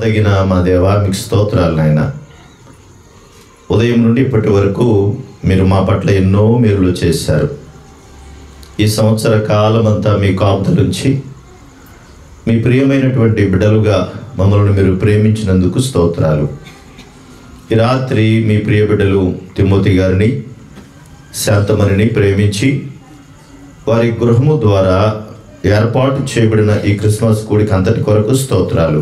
తగిన మా దేవా, మీకు స్తోత్రాలు నాయనా. ఉదయం నుండి ఇప్పటి వరకు మీరు మా పట్ల ఎన్నో మేలులు చేశారు. ఈ సంవత్సర కాలం అంతా మీ కాపుదలుంచి మీ ప్రియమైనటువంటి బిడ్డలుగా మమ్మల్ని మీరు ప్రేమించినందుకు స్తోత్రాలు. ఈ రాత్రి మీ ప్రియ బిడ్డలు తిమోతి గారిని, శాంతమణిని ప్రేమించి వారి గృహము ద్వారా ఏర్పాటు చేయబడిన ఈ క్రిస్మస్ కూడిక అంతటి కొరకు స్తోత్రాలు.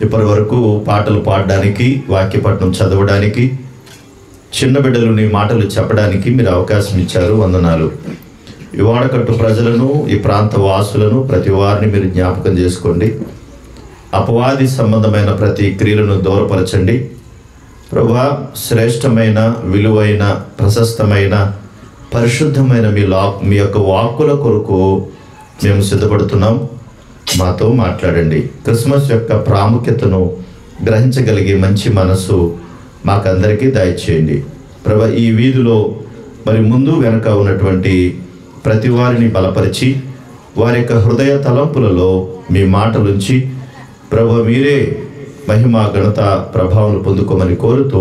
ఇప్పటి వరకు పాటలు పాడడానికి, వాక్యపట్నం చదవడానికి, చిన్న బిడ్డలు నీ మాటలు చెప్పడానికి మీరు అవకాశం ఇచ్చారు. వందనాలు. ఈ వాడకట్టు ప్రజలను, ఈ ప్రాంత వాసులను, ప్రతి వారిని మీరు జ్ఞాపకం చేసుకోండి. అపవాది సంబంధమైన ప్రతి క్రియలను దూరపరచండి ప్రభువా. శ్రేష్టమైన, విలువైన, ప్రశస్తమైన, పరిశుద్ధమైన మీ యొక్క వాక్కుల కొరకు మేము సిద్ధపడుతున్నాం. మాతో మాట్లాడండి. క్రిస్మస్ యొక్క ప్రాముఖ్యతను గ్రహించగలిగే మంచి మనసు మాకందరికీ దయచేయండి ప్రభు. ఈ వీధిలో మరి ముందు వెనక ఉన్నటువంటి ప్రతి వారిని బలపరిచి వారి యొక్క హృదయ తలంపులలో మీ మాటలుంచి ప్రభు మీరే మహిమ, ఘనత, ప్రభావం పొందుకోమని కోరుతూ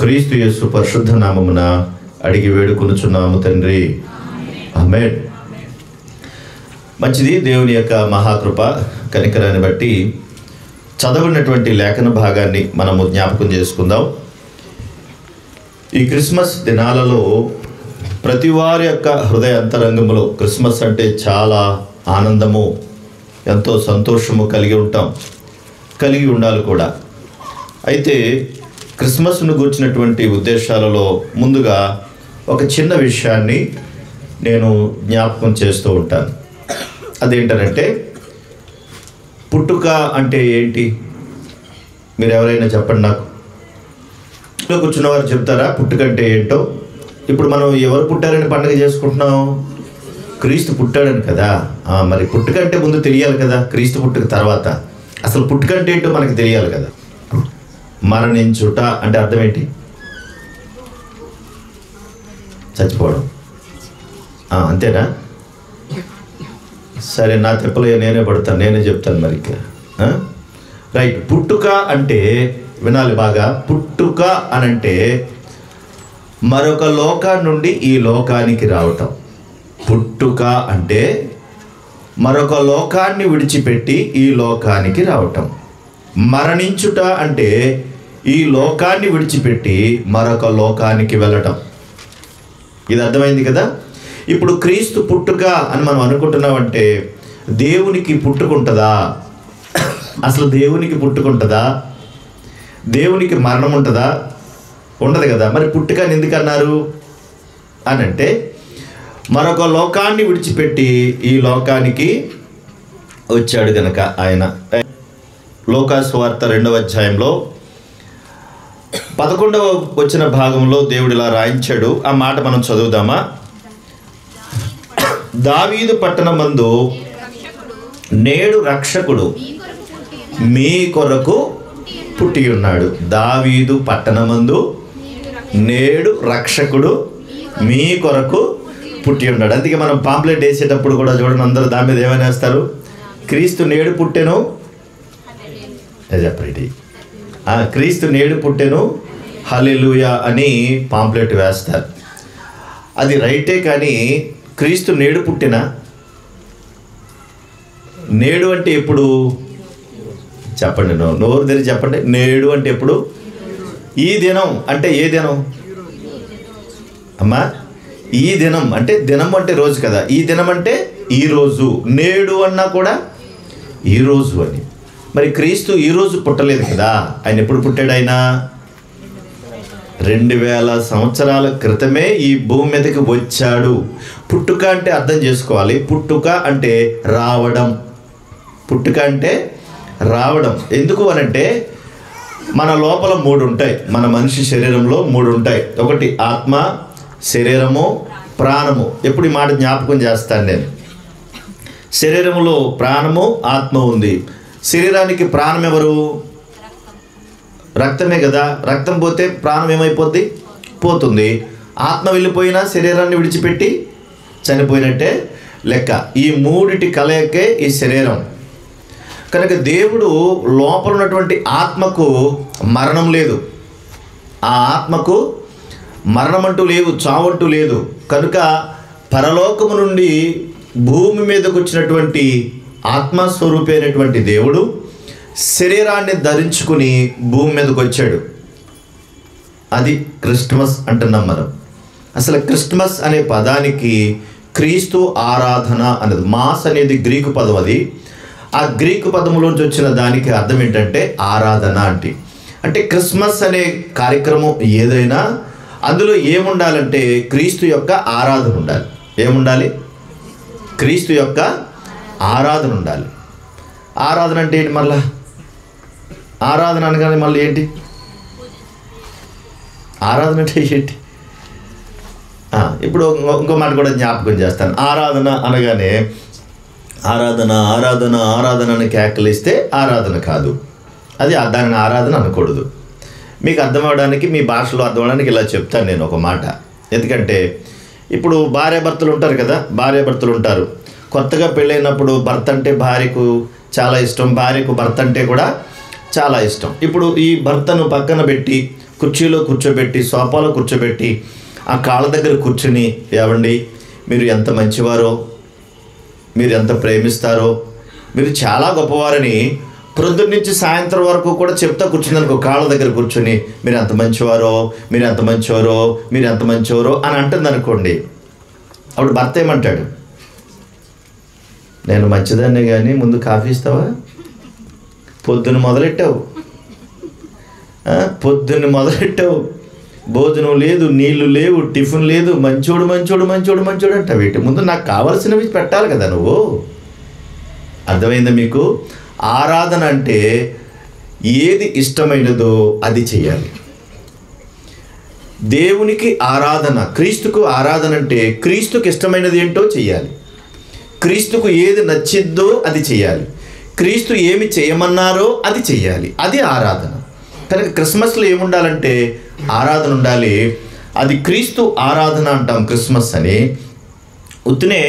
క్రీస్తు యేసు పరిశుద్ధ నామమున అడిగి వేడుకొనుచున్నాము తండ్రి, ఆమేన్. మంచిది. దేవుని యొక్క మహాకృప కనికరాన్ని బట్టి చదవనటువంటి లేఖన భాగాన్ని మనము జ్ఞాపకం చేసుకుందాం. ఈ క్రిస్మస్ దినాలలో ప్రతి వారి యొక్క హృదయ అంతరంగంలో క్రిస్మస్ అంటే చాలా ఆనందము, ఎంతో సంతోషము కలిగి ఉండాలి కూడా. అయితే క్రిస్మస్ను గూర్చినటువంటి ఉద్దేశాలలో ముందుగా ఒక చిన్న విషయాన్ని నేను జ్ఞాపకం చేస్తూ ఉంటాను. అదేంటనంటే, పుట్టుక అంటే ఏంటి? మీరు ఎవరైనా చెప్పండి నాకు. కూర్చున్న వారు చెప్తారా పుట్టుక అంటే ఏంటో? ఇప్పుడు మనం ఎవరు పుట్టారని పండుగ చేసుకుంటున్నాం? క్రీస్తు పుట్టాడని కదా. మరి పుట్టుక అంటే ముందు తెలియాలి కదా. క్రీస్తు పుట్టుక తర్వాత అసలు పుట్టుక అంటే ఏంటో మనకి తెలియాలి కదా. మరణించుట అంటే అర్థం ఏంటి? చచ్చిపోవడం. అంతేనా? సరే, నా తెప్పలు నేనే పడతాను, నేనే చెప్తాను మరి. రైట్. పుట్టుక అంటే వినాలి బాగా. పుట్టుక అనంటే మరొక లోకం నుండి ఈ లోకానికి రావటం. పుట్టుక అంటే మరొక లోకాన్ని విడిచిపెట్టి ఈ లోకానికి రావటం. మరణించుట అంటే ఈ లోకాన్ని విడిచిపెట్టి మరొక లోకానికి వెళ్ళటం. ఇది అర్థమైంది కదా. ఇప్పుడు క్రీస్తు పుట్టుక అని మనం అనుకుంటున్నామంటే దేవునికి పుట్టుకుంటుందా? అసలు దేవునికి పుట్టుకుంటుందా? దేవునికి మరణం ఉంటుందా? ఉండదు కదా. మరి పుట్టుకని ఎందుకు అన్నారు అని అంటే, మరొక లోకాన్ని విడిచిపెట్టి ఈ లోకానికి వచ్చాడు కనుక ఆయన. లూకాసు వార్త 2వ అధ్యాయంలో 11వ వచ్చిన భాగంలో దేవుడు ఇలా రాయించాడు. ఆ మాట మనం చదువుదామా? దావీదు పట్టణమందు నేడు రక్షకుడు మీ కొరకు పుట్టి ఉన్నాడు. దావీదు పట్టణమందు నేడు రక్షకుడు మీ కొరకు పుట్టి ఉన్నాడు. అందుకే మనం పాంప్లెట్ వేసేటప్పుడు కూడా చూడండి, అందరూ దాని మీద ఏమైనా వేస్తారు? క్రీస్తు నేడు పుట్టెను, చెప్పండి, క్రీస్తు నేడు పుట్టెను హల్లెలూయా అని పాంప్లెట్ వేస్తారు. అది రైటే. కానీ క్రీస్తు నేడు పుట్టిన, నేడు అంటే ఎప్పుడు? చెప్పండి, నోరు తెరిచి చెప్పండి. నేడు అంటే ఎప్పుడు? ఈ దినం అంటే ఏ దినం అమ్మా? ఈ దినం అంటే దినం అంటే రోజు కదా. ఈ దినం అంటే ఈరోజు. నేడు అన్నా కూడా ఈరోజు అని. మరి క్రీస్తు ఈరోజు పుట్టలేదు కదా. ఆయన ఎప్పుడు పుట్టాడు? ఆయన 2000 సంవత్సరాల క్రితమే ఈ భూమి మీదకి వచ్చాడు. పుట్టుక అంటే అర్థం చేసుకోవాలి. పుట్టుక అంటే రావడం. పుట్టుక అంటే రావడం. ఎందుకు అనంటే, మన లోపల 3 ఉంటాయి. మన మనిషి శరీరంలో 3 ఉంటాయి. ఒకటి ఆత్మ, శరీరము, ప్రాణము. ఎప్పుడు ఈ మాట జ్ఞాపకం చేస్తాను నేను. శరీరములో ప్రాణము, ఆత్మ ఉంది. శరీరానికి ప్రాణం ఎవరు? రక్తమే కదా. రక్తం పోతే ప్రాణం ఏమైపోద్ది? పోతుంది. ఆత్మ వెళ్ళిపోయినా శరీరాన్ని విడిచిపెట్టి చనిపోయినట్టే లెక్క. ఈ 3 కలయికే ఈ శరీరం. కనుక దేవుడు లోపల ఉన్నటువంటి ఆత్మకు మరణం లేదు. ఆ ఆత్మకు మరణం అంటూ లేదు, చావంటూ లేదు. కనుక పరలోకము నుండి భూమి మీదకు వచ్చినటువంటి ఆత్మస్వరూపి అయినటువంటి దేవుడు శరీరాన్ని ధరించుకుని భూమి మీదకి వచ్చాడు. అది క్రిస్మస్ అంటున్నాం మనం. అసలు క్రిస్మస్ అనే పదానికి క్రీస్తు ఆరాధన అనేది, మాస్ అనేది గ్రీకు పదం. అది ఆ గ్రీకు పదములోంచి వచ్చిన దానికి అర్థం ఏంటంటే ఆరాధన అంటే క్రిస్మస్ అనే కార్యక్రమం ఏదైనా అందులో ఏముండాలంటే క్రీస్తు యొక్క ఆరాధన ఉండాలి. ఏముండాలి? క్రీస్తు యొక్క ఆరాధన ఉండాలి. ఆరాధన అంటే ఏంటి? మళ్ళా ఆరాధన అనగానే మళ్ళీ ఏంటి ఆరాధన అంటే ఏంటి? ఇప్పుడు ఇంకో మాట కూడా జ్ఞాపకం చేస్తాను. ఆరాధన అనగానే ఆరాధన ఆరాధన ఆరాధన అని కేకలిస్తే ఆరాధన కాదు. అది దానిని ఆరాధన అనకూడదు. మీకు అర్థమవడానికి, మీ భాషలో అర్థమవడానికి ఇలా చెప్తాను నేను ఒక మాట. ఎందుకంటే ఇప్పుడు భార్యాభర్తలు ఉంటారు కదా, భార్యాభర్తలు ఉంటారు. కొత్తగా పెళ్ళైనప్పుడు భర్త అంటే భార్యకు చాలా ఇష్టం, భార్యకు భర్త అంటే కూడా చాలా ఇష్టం. ఇప్పుడు ఈ భర్తను పక్కన పెట్టి కుర్చీలో కూర్చోబెట్టి, సోఫాలో కూర్చోబెట్టి, ఆ కాళ్ళ దగ్గర కూర్చుని, ఏవండి మీరు ఎంత మంచివారో, మీరు ఎంత ప్రేమిస్తారో, మీరు చాలా గొప్పవారని ప్రొద్దున నుంచి సాయంత్రం వరకు కూడా చెప్తా కూర్చుందనుకో, కాళ్ళ దగ్గర కూర్చొని మీరు ఎంత మంచివారో, మీరు ఎంత మంచివారో, మీరు ఎంత మంచివారో అని అంటుంది అనుకోండి. అప్పుడు భర్త ఏమంటాడు? నేను మంచిదాన్నే కానీ ముందు కాఫీ ఇస్తావా? పొద్దున్న మొదలెట్టావు, భోజనం లేదు, నీళ్లు లేవు, టిఫిన్ లేదు, మంచోడు మంచోడు మంచోడు మంచోడు అంట. వీటి ముందు నాకు కావాల్సినవి పెట్టాలి కదా నువ్వు. అర్థమైందా మీకు? ఆరాధన అంటే ఏది ఇష్టమైనదో అది చేయాలి. దేవునికి ఆరాధన, క్రీస్తుకు ఆరాధన అంటే క్రీస్తుకు ఇష్టమైనది ఏంటో చెయ్యాలి. క్రీస్తుకు ఏది నచ్చిద్దో అది చేయాలి. క్రీస్తు ఏమి చేయమన్నారో అది చెయ్యాలి. అది ఆరాధన. కనుక క్రిస్మస్లో ఏముండాలంటే ఆరాధన ఉండాలి. అది క్రీస్తు ఆరాధన అంటాం క్రిస్మస్ అని. ఉత్తినే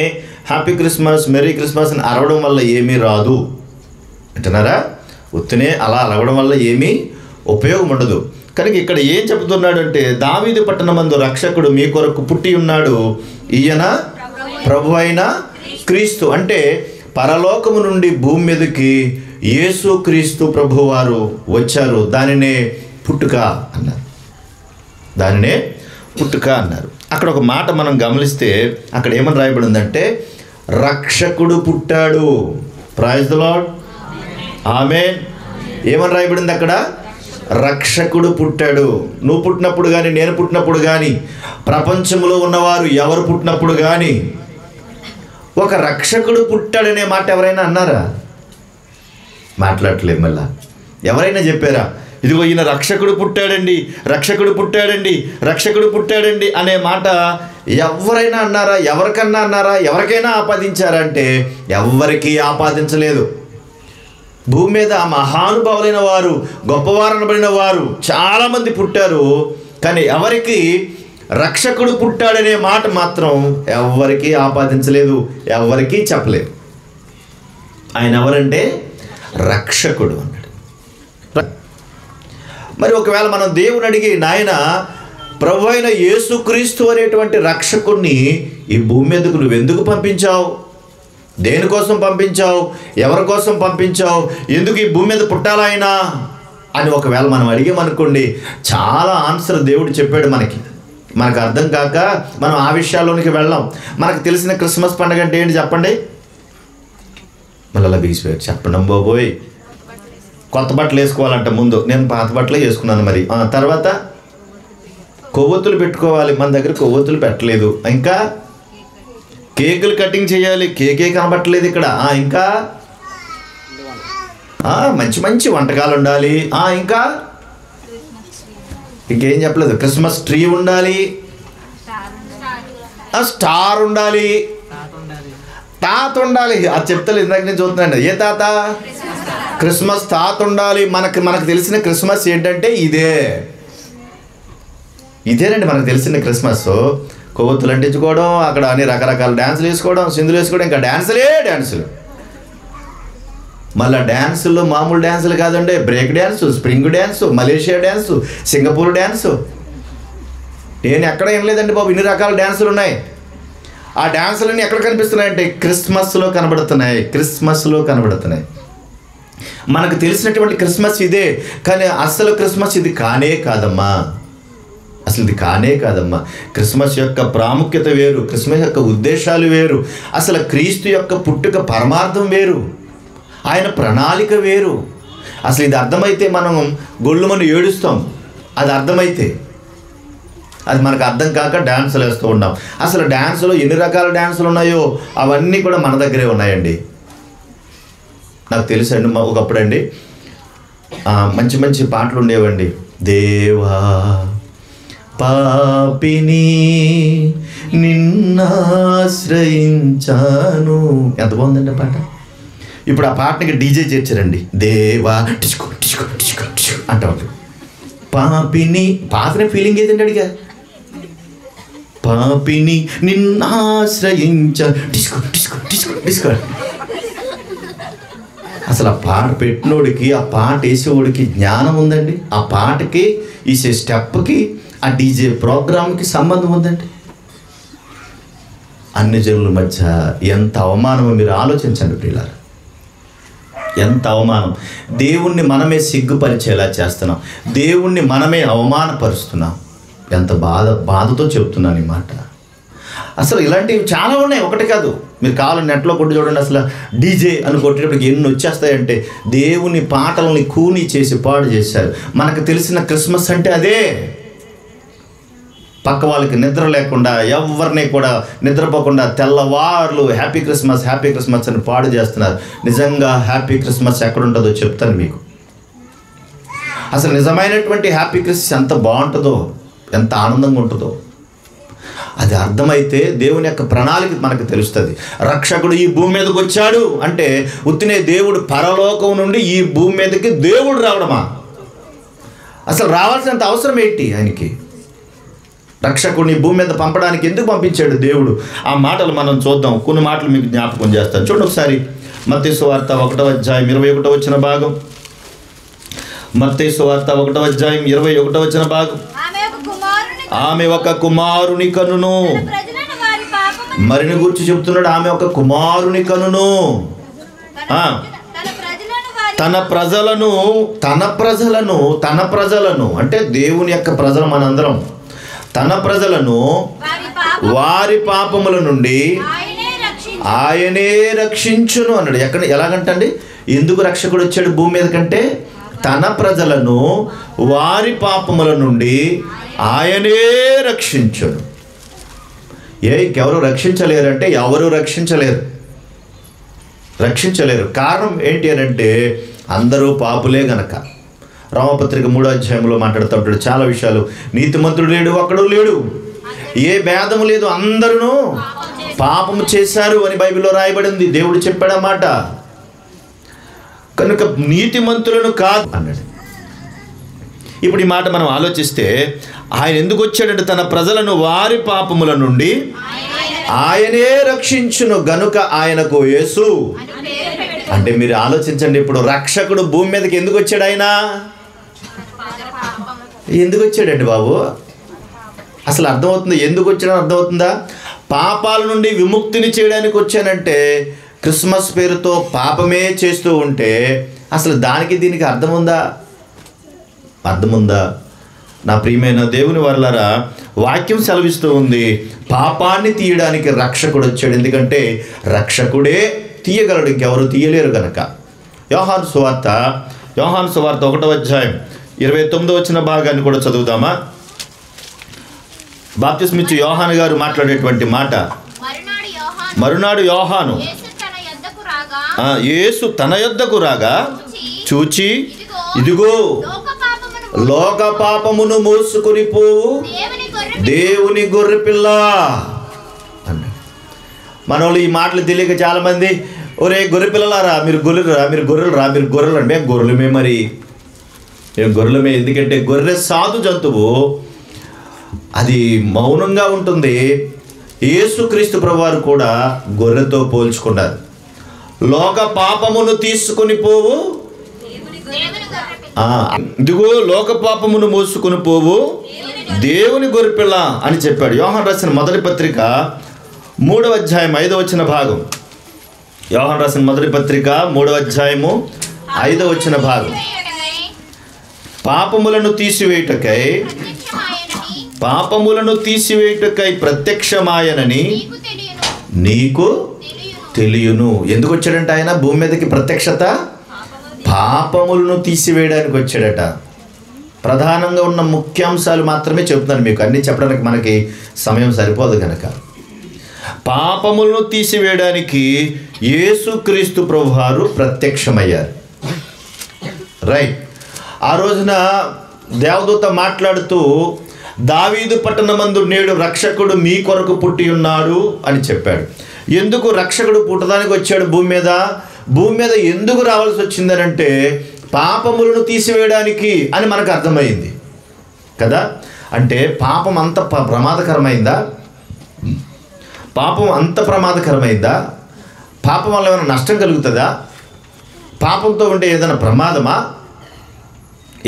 హ్యాపీ క్రిస్మస్, మెరీ క్రిస్మస్ అని అరవడం వల్ల ఏమీ రాదు అంటున్నారా? ఉత్తినే అలా అరవడం వల్ల ఏమీ ఉపయోగం ఉండదు. కనుక ఇక్కడ ఏం చెబుతున్నాడు అంటే, దావీదు పట్టణమందు రక్షకుడు మీ కొరకు పుట్టి ఉన్నాడు, ఈయన ప్రభు అయిన క్రీస్తు. అంటే పరలోకము నుండి భూమి మీదకి యేసు క్రీస్తు ప్రభువారు వచ్చారు. దానినే పుట్టుక అన్నారు. దానినే పుట్టుక అన్నారు. అక్కడ ఒక మాట మనం గమనిస్తే అక్కడ ఏమని రాయబడిందంటే, రక్షకుడు పుట్టాడు. ప్రైజ్ ది లార్డ్, ఆమేన్. ఏమని రాయబడింది అక్కడ? రక్షకుడు పుట్టాడు. నువ్వు పుట్టినప్పుడు కానీ, నేను పుట్టినప్పుడు కానీ, ప్రపంచంలో ఉన్నవారు ఎవరు పుట్టినప్పుడు కానీ ఒక రక్షకుడు పుట్టాడనే మాట ఎవరైనా అన్నారా? మాట్లాడట్లేదు. మళ్ళా ఎవరైనా చెప్పారా? ఇదిగో ఈయన రక్షకుడు పుట్టాడండి, రక్షకుడు పుట్టాడండి, రక్షకుడు పుట్టాడండి అనే మాట ఎవరైనా అన్నారా? ఎవరికన్నా అన్నారా? ఎవరికైనా ఆపాదించారంటే ఎవరికీ ఆపాదించలేదు. భూమి మీద మహానుభావులైన వారు, గొప్పవారనబడిన వారు చాలామంది పుట్టారు. కానీ ఎవరికి రక్షకుడు పుట్టాడనే మాట మాత్రం ఎవరికీ ఆపాదించలేదు, ఎవరికీ చెప్పలేదు. ఆయన ఎవరంటే రక్షకుడు అన్నాడు. మరి ఒకవేళ మనం దేవుని అడిగి, నాయన ప్రభు అయిన యేసుక్రీస్తు అనేటువంటి రక్షకుడిని ఈ భూమి మీదకు నువ్వెందుకు పంపించావు? దేనికోసం పంపించావు? ఎవరి కోసం పంపించావు? ఎందుకు ఈ భూమి మీద పుట్టాలా ఆయన అని ఒకవేళ మనం అడిగామనుకోండి, చాలా ఆన్సర్ దేవుడు చెప్పాడు మనకి. మనకు అర్థం కాక మనం ఆ విషయాల్లోనికి వెళ్ళాం. మనకు తెలిసిన క్రిస్మస్ పండుగ అంటే ఏంటి చెప్పండి? మళ్ళీ అలా బిగిసిపోయారు. చెప్పండి బాబోయ్. కొత్త బట్టలు వేసుకోవాలంట. ముందు నేను పాత బట్టలే వేసుకున్నాను. మరి తర్వాత కొవ్వొత్తులు పెట్టుకోవాలి. మన దగ్గర కొవ్వొత్తులు పెట్టలేదు. ఇంకా కేకులు కటింగ్ చేయాలి. కేకే కనబట్టలేదు ఇక్కడ. ఇంకా మంచి మంచి వంటకాలు ఉండాలి. ఇంకా ఇంకేం చెప్పలేదు. క్రిస్మస్ ట్రీ ఉండాలి, స్టార్ ఉండాలి, తాత ఉండాలి. అది చెప్తలేదు, ఇందాక నేను చూస్తున్నాను. ఏ తాత? క్రిస్మస్ తాత ఉండాలి. మనకు తెలిసిన క్రిస్మస్ ఏంటంటే ఇదేనండి మనకు తెలిసిన క్రిస్మస్. కొవ్వొత్తులు అంటించుకోవడం, అక్కడ అన్ని రకరకాల డ్యాన్సులు వేసుకోవడం, సింధులు వేసుకోవడం, ఇంకా డ్యాన్సులు. మళ్ళీ డ్యాన్సుల్లో మామూలు డ్యాన్సులు కాదండి, break dance, spring dance, Malaysia dance, Singapore dance. నేను ఎక్కడ ఏం లేదండి బాబు, ఇన్ని రకాల డ్యాన్సులు ఉన్నాయి. ఆ డ్యాన్సులన్నీ ఎక్కడ కనిపిస్తున్నాయంటే క్రిస్మస్లో కనబడుతున్నాయి. క్రిస్మస్లో కనబడుతున్నాయి. మనకు తెలిసినటువంటి క్రిస్మస్ ఇదే, కానీ అసలు క్రిస్మస్ ఇది కానే కాదమ్మా. అసలు ఇది కానే కాదమ్మా. క్రిస్మస్ యొక్క ప్రాముఖ్యత వేరు, క్రిస్మస్ యొక్క ఉద్దేశాలు వేరు, అసలు క్రీస్తు యొక్క పుట్టుక పరమార్థం వేరు, ఆయన ప్రణాళిక వేరు. అసలు ఇది అర్థమైతే మనం గొళ్ళుమని ఏడుస్తాం. అది అర్థమైతే, అది మనకు అర్థం కాక డ్యాన్సులు వేస్తూ ఉన్నాం. అసలు డ్యాన్సులో ఎన్ని రకాల డ్యాన్సులు ఉన్నాయో అవన్నీ కూడా మన దగ్గరే ఉన్నాయండి. నాకు తెలుసండి, ఒకప్పుడండి మంచి మంచి పాటలు ఉండేవండి. దేవా పాపిని నిన్నాశ్రయించాను, ఎంత బాగుందండి ఆ పాట. ఇప్పుడు ఆ పాటకి డీజే చేర్చారండి. దేవా టిచుకో టిచుకో టిచుకో టిచుకో అంటారు. పాపిని, పాతనే ఫీలింగ్ ఏదండి అడిగా, పాపిని నిన్నాశ్రయించా టిచుకో టిచుకో టిచుకో టిచుకో. అసలు ఆ పాట పెట్టినోడికి, ఆ పాట వేసేవాడికి జ్ఞానం ఉందండి. ఆ పాటకి వేసే స్టెప్కి, ఆ డీజే ప్రోగ్రామ్కి సంబంధం ఉందండి. అన్ని జనుల మధ్య ఎంత అవమానమో మీరు ఆలోచించండి ప్రియులారా, ఎంత అవమానం. దేవుణ్ణి మనమే సిగ్గుపరిచేలా చేస్తున్నాం, దేవుణ్ణి మనమే అవమానపరుస్తున్నాం. ఎంత బాధతో చెప్తున్నాను ఈ మాట. అసలు ఇలాంటివి చాలా ఉన్నాయి, ఒకటి కాదు. మీరు కావాలని నెట్లో కొట్టి చూడండి, అసలు డీజే అని కొట్టేటప్పటికి ఎన్ని వచ్చేస్తాయంటే దేవుని పాటలని కూని చేసి పాడు చేశారు. మనకు తెలిసిన క్రిస్మస్ అంటే అదే. పక్క వాళ్ళకి నిద్ర లేకుండా, ఎవరిని కూడా నిద్రపోకుండా తెల్లవార్లు హ్యాపీ క్రిస్మస్ హ్యాపీ క్రిస్మస్ అని పాడు చేస్తున్నారు. నిజంగా హ్యాపీ క్రిస్మస్ ఎక్కడుంటుందో చెప్తాను మీకు. అసలు నిజమైనటువంటి హ్యాపీ క్రిస్మస్ ఎంత బాగుంటుందో, ఎంత ఆనందంగా ఉంటుందో అది అర్థమైతే దేవుని యొక్క ప్రణాళిక మనకు తెలుస్తుంది. రక్షకుడు ఈ భూమి మీదకి వచ్చాడు అంటే ఉత్తినే దేవుడు పరలోకం నుండి ఈ భూమి మీదకి దేవుడు రావడమా? అసలు రావాల్సినంత అవసరం ఏంటి ఆయనకి? రక్షకుడిని భూమి మీద పంపడానికి ఎందుకు పంపించాడు దేవుడు? ఆ మాటలు మనం చూద్దాం. కొన్ని మాటలు మీకు జ్ఞాపకం చేస్తాను. చూడండి ఒకసారి. మత్తయి సువార్త 1వ అధ్యాయం 21వ వచన భాగం. మత్తయి సువార్త 1వ అధ్యాయం 21వ వచన భాగం. ఆమె ఒక కుమారుని కనును, మరిని గురించి చెప్తున్నాడు. ఆమె ఒక కుమారుని కనును, తన ప్రజలను అంటే దేవుని యొక్క ప్రజలు మనందరం, తన ప్రజలను వారి పాపముల నుండి ఆయనే రక్షించును అన్నాడు. ఎలాగంటండి? ఎందుకు రక్షకుడు వచ్చాడు భూమి మీద కంటే? తన ప్రజలను వారి పాపముల నుండి ఆయనే రక్షించును. ఇంకెవరు రక్షించలేరంటే ఎవరు రక్షించలేరు. కారణం ఏంటి అని అంటే అందరూ పాపులే గనక. రామపత్రిక 3వ అధ్యాయంలో మాట్లాడుతూ ఉంటాడు చాలా విషయాలు. నీతిమంతుడు లేడు, ఒక్కడు లేడు, ఏ భేదము లేదు, అందరూ పాపము చేశారు అని బైబిల్లో రాయబడింది. దేవుడు చెప్పాడన్నమాట. కనుక నీతిమంతులను కాదు అన్నాడు. ఇప్పుడు ఈ మాట మనం ఆలోచిస్తే ఆయన ఎందుకు వచ్చాడంటే తన ప్రజలను వారి పాపముల నుండి ఆయనే రక్షించును గనుక ఆయనకు యేసు అంటే మీరు ఆలోచించండి. ఇప్పుడు రక్షకుడు భూమి మీదకి ఎందుకు వచ్చాడు? ఆయన ఎందుకు వచ్చాడండి బాబు? అసలు అర్థమవుతుంది ఎందుకు వచ్చాడని? అర్థమవుతుందా? పాపాల నుండి విముక్తిని చేయడానికి వచ్చానంటే క్రిస్మస్ పేరుతో పాపమే చేస్తూ ఉంటే అసలు దానికి దీనికి అర్థముందా? నా ప్రియమైన దేవుని వర్లారా, వాక్యం సెలవిస్తూ ఉంది పాపాన్ని తీయడానికి రక్షకుడు వచ్చాడు. ఎందుకంటే రక్షకుడే తీయగలడు, ఇంకెవరు తీయలేరు కనుక. యోహాను సువార్త 1వ అధ్యాయం 29వ వచన భాగాన్ని కూడా చదువుదామా? బాప్తిస్మిచ్చు యోహాను గారు మాట్లాడేటువంటి మాట. మరునాడు యోహాను యేసు తన యొద్దకు రాగా చూచి, ఇదిగో లోక పాపమును మోసుకొని పోవు దేవుని గొర్రెపిల్ల అన్నాడు. మనోళ్ళు ఈ మాటలు తెలియక చాలామంది, ఒరే గొర్రెపిల్లలారా, మీరు గొర్రెలు అంటే గొర్రెలమే. మరి మేము గొర్రెలమే. ఎందుకంటే గొర్రె సాధు జంతువు, అది మౌనంగా ఉంటుంది. యేసుక్రీస్తు ప్రభువారు కూడా గొర్రెతో పోల్చుకున్నారు. లోక పాపమును తీసుకొని పోవు, ఇదిగో లోక పాపమును మోసుకొని పోవు దేవుని గొర్రెపిల్ల అని చెప్పాడు. యోహాను రాసిన మొదటి పత్రిక 3వ అధ్యాయం 5వ వచన భాగం. యోహాను రాసిన మొదటి పత్రిక 3వ అధ్యాయము 5వ వచన భాగం. పాపములను తీసివేయుటకై ప్రత్యక్షమాయనని నీకు తెలియను. ఎందుకు వచ్చాడంట ఆయన భూమి మీదకి? ప్రత్యక్షత, పాపములను తీసివేయడానికి వచ్చాడట. ప్రధానంగా ఉన్న ముఖ్యాంశాలు మాత్రమే చెప్తున్నాను మీకు, అన్నీ చెప్పడానికి మనకి సమయం సరిపోదు కనుక. పాపములను తీసివేయడానికి యేసుక్రీస్తు ప్రభువారు ప్రత్యక్షమయ్యారు. రైట్. ఆ రోజున దేవదూత మాట్లాడుతూ దావీదు పట్టణమందు నేడు రక్షకుడు మీ కొరకు పుట్టి ఉన్నాడు అని చెప్పాడు. ఎందుకు రక్షకుడు పుట్టడానికి వచ్చాడు భూమి మీద? భూమి మీద ఎందుకు రావాల్సి వచ్చిందనంటే పాపములను తీసివేయడానికి అని మనకు అర్థమైంది కదా. అంటే పాపం అంత ప్రమాదకరమైందా? పాపం అంత ప్రమాదకరమైందా? పాపం వల్ల ఏమైనా నష్టం కలుగుతుందా? పాపంతో ఉంటే ఏదైనా ప్రమాదమా?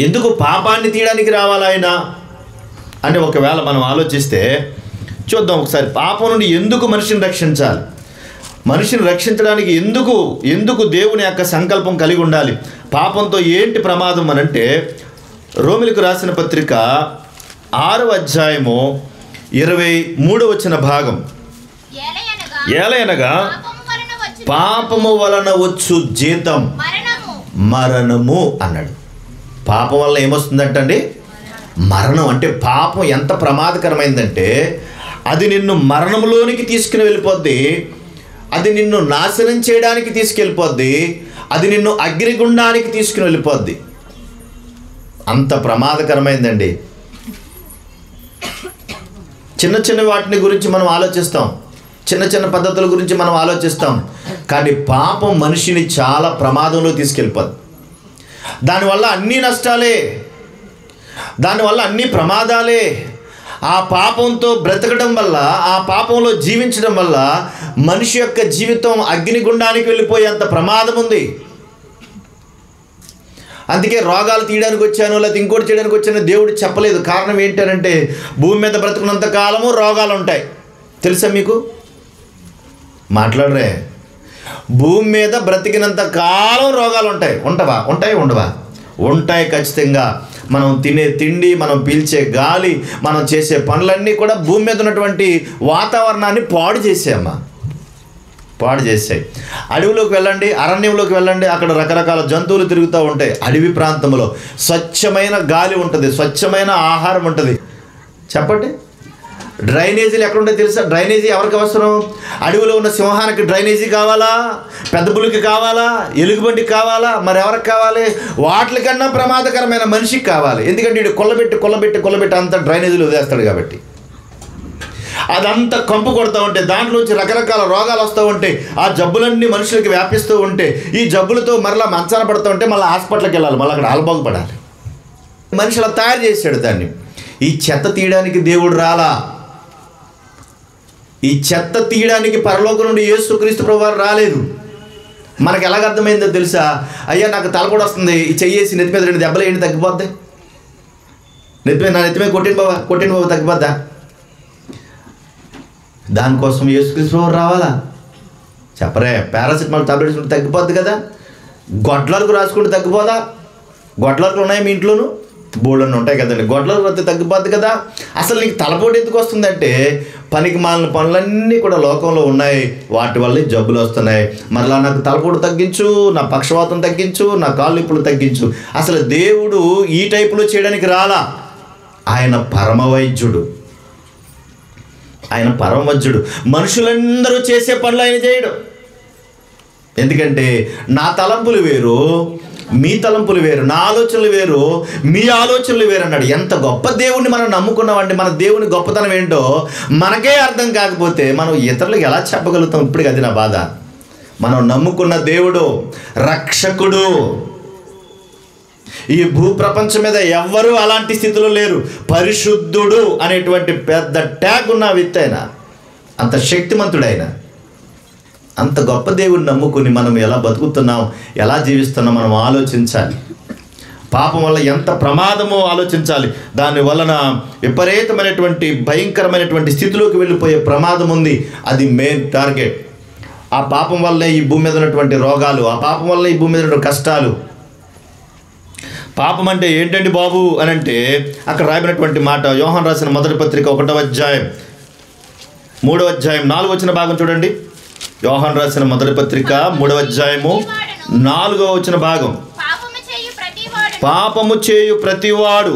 ఎందుకు పాపాన్ని తీయడానికి రావాలి ఆయన అని ఒకవేళ మనం ఆలోచిస్తే చూద్దాం ఒకసారి. పాపం నుండి ఎందుకు మనిషిని రక్షించాలి? మనిషిని రక్షించడానికి ఎందుకు దేవుని యొక్క సంకల్పం కలిగి ఉండాలి? పాపంతో ఏంటి ప్రమాదం అనంటే రోమిలకు రాసిన పత్రిక 6వ అధ్యాయము 23వ వచన భాగం. ఏలయనగా పాపము వలన వచ్చు జీతం మరణము అన్నాడు. పాపం వల్ల ఏమొస్తుందంటండి? మరణం. అంటే పాపం ఎంత ప్రమాదకరమైందంటే అది నిన్ను మరణంలోనికి తీసుకుని వెళ్ళిపోద్ది, అది నిన్ను నాశనం చేయడానికి తీసుకెళ్ళిపోద్ది, అది నిన్ను అగ్నిగుండానికి తీసుకుని వెళ్ళిపోద్ది. అంత ప్రమాదకరమైందండి. చిన్న చిన్న వాటిని గురించి మనం ఆలోచిస్తాం, చిన్న చిన్న పద్ధతుల గురించి మనం ఆలోచిస్తాం, కానీ పాపం మనిషిని చాలా ప్రమాదంలో తీసుకెళ్ళిపోద్ది. దానివల్ల అన్నీ నష్టాలే, దానివల్ల అన్ని ప్రమాదాలే. ఆ పాపంతో బ్రతకడం వల్ల, ఆ పాపంలో జీవించడం వల్ల మనిషి యొక్క జీవితం అగ్నిగుండానికి వెళ్ళిపోయేంత ప్రమాదం ఉంది. అందుకే రోగాలు తీయడానికి వచ్చాను లేకపోతే ఇంకోటి చేయడానికి వచ్చాను దేవుడు చెప్పలేదు. కారణం ఏంటంటే భూమి మీద బ్రతుకున్నంత కాలము రోగాలు ఉంటాయి. తెలుసా మీకు? మాట్లాడరే. భూమి మీద బ్రతికినంత కాలం రోగాలు ఉంటాయి. ఉండవా? ఉంటాయి ఖచ్చితంగా. మనం తినే తిండి, మనం పీల్చే గాలి, మనం చేసే పనులన్నీ కూడా భూమి మీద ఉన్నటువంటి వాతావరణాన్ని పాడు చేసాయి. అడవిలోకి వెళ్ళండి, అరణ్యంలోకి వెళ్ళండి, అక్కడ రకరకాల జంతువులు తిరుగుతూ ఉంటాయి. అడవి ప్రాంతంలో స్వచ్ఛమైన గాలి ఉంటుంది, స్వచ్ఛమైన ఆహారం ఉంటుంది. చెప్పండి, డ్రైనేజీలు ఎక్కడ ఉంటాయి తెలుసా? డ్రైనేజీ ఎవరికి అవసరం? అడవిలో ఉన్న సింహానికి డ్రైనేజీ కావాలా? పెద్ద పులికి కావాలా? ఎలుగుబంటికి కావాలా? మరి ఎవరికి కావాలి? వాటికన్నా ప్రమాదకరమైన మనిషికి కావాలి. ఎందుకంటే వీడు కొల్లబెట్టి అంతా డ్రైనేజీలు వదిలేస్తాడు కాబట్టి. అదంతా కంపు కొడుతూ ఉంటే దాంట్లోంచి రకరకాల రోగాలు వస్తూ ఉంటాయి. ఆ జబ్బులన్నీ మనుషులకి వ్యాపిస్తూ ఉంటే ఈ జబ్బులతో మరలా మంచాన పడుతూ ఉంటే మళ్ళీ హాస్పిటల్కి వెళ్ళాలి, మళ్ళీ అక్కడ ఆల్బాగుపడాలి. మనిషి అలా తయారు చేశాడు దాన్ని. ఈ చెత్త తీయడానికి దేవుడు రాలా. ఈ చెత్త తీయడానికి పరలోకం నుండి యేసుక్రీస్తు ప్రభువారు రాలేదు. మనకు ఎలాగ అర్థమైందో తెలుసా? అయ్యా నాకు తలపోటు వస్తుంది, ఈ చెయ్యేసి నెత్తి మీద 2 దెబ్బలు ఏంటి తగ్గిపోద్ది? నా నెత్తి మీద కొట్టిన బాబు తగ్గిపోద్దా? దానికోసం యేసుక్రీస్తు ప్రభువారు రావాలా? చెప్పరే. పారాసిటమాల్ టాబ్లెట్స్ ఉంటే తగ్గిపోద్ది కదా. గొడ్లకు రాసుకుంటే తగ్గిపోదా? గొడ్లకు ఉన్నాయి మీ ఇంట్లోనూ? బోళ్ళని ఉంటాయి కదండి. గొడ్లకు వస్తే తగ్గిపోద్ది కదా. అసలు నీకు తలపోటు ఎందుకు వస్తుందంటే పనికి మాలిన పనులన్నీ కూడా లోకంలో ఉన్నాయి, వాటి వల్ల జబ్బులు వస్తున్నాయి. మరలా నాకు తలపోటు తగ్గించు, నా పక్షవాతం తగ్గించు, నా కాళ్ళు ఇప్పుడు తగ్గించు. అసలు దేవుడు ఈ టైపులో చేయడానికి రాలా. ఆయన పరమవైద్యుడు. మనుషులందరూ చేసే పనులు ఆయన చేయడు. ఎందుకంటే నా తలంపులు వేరు, మీ తలంపులు వేరు, నా ఆలోచనలు వేరు, మీ ఆలోచనలు వేరు అన్నాడు. ఎంత గొప్ప దేవుణ్ణి మనం నమ్ముకున్నామండి. మన దేవుని గొప్పతనం ఏంటో మనకే అర్థం కాకపోతే మనం ఇతరులకు ఎలా చెప్పగలుగుతాం? ఇప్పటికి అది నా బాధ. మనం నమ్ముకున్న దేవుడు రక్షకుడు. ఈ భూప్రపంచం మీద ఎవ్వరూ అలాంటి స్థితిలో లేరు. పరిశుద్ధుడు అనేటువంటి పెద్ద ట్యాగ్ ఉన్న వ్యక్తి ఆయన. అంత శక్తిమంతుడైన అంత గొప్ప దేవుడిని నమ్ముకుని మనం ఎలా బతుకుతున్నాం, ఎలా జీవిస్తున్నాం మనం ఆలోచించాలి. పాపం వల్ల ఎంత ప్రమాదమో ఆలోచించాలి. దాని వలన విపరీతమైనటువంటి భయంకరమైనటువంటి స్థితిలోకి వెళ్ళిపోయే ప్రమాదం ఉంది. అది మెయిన్ టార్గెట్. ఆ పాపం వల్లే ఈ భూమి మీద ఉన్నటువంటి రోగాలు, ఆ పాపం వల్ల ఈ భూమి మీద ఉన్నటువంటి కష్టాలు. పాపం అంటే ఏంటండి బాబు అని అంటే అక్కడ రాయబడినటువంటి మాట యోహాను రాసిన మొదటి పత్రిక 1వ అధ్యాయం 3వ అధ్యాయం 4వ వచన భాగం చూడండి. యోహాను రాసిన మొదటి పత్రిక 3వ అధ్యాయము 4వ వచన భాగం. పాపము చేయు ప్రతివాడు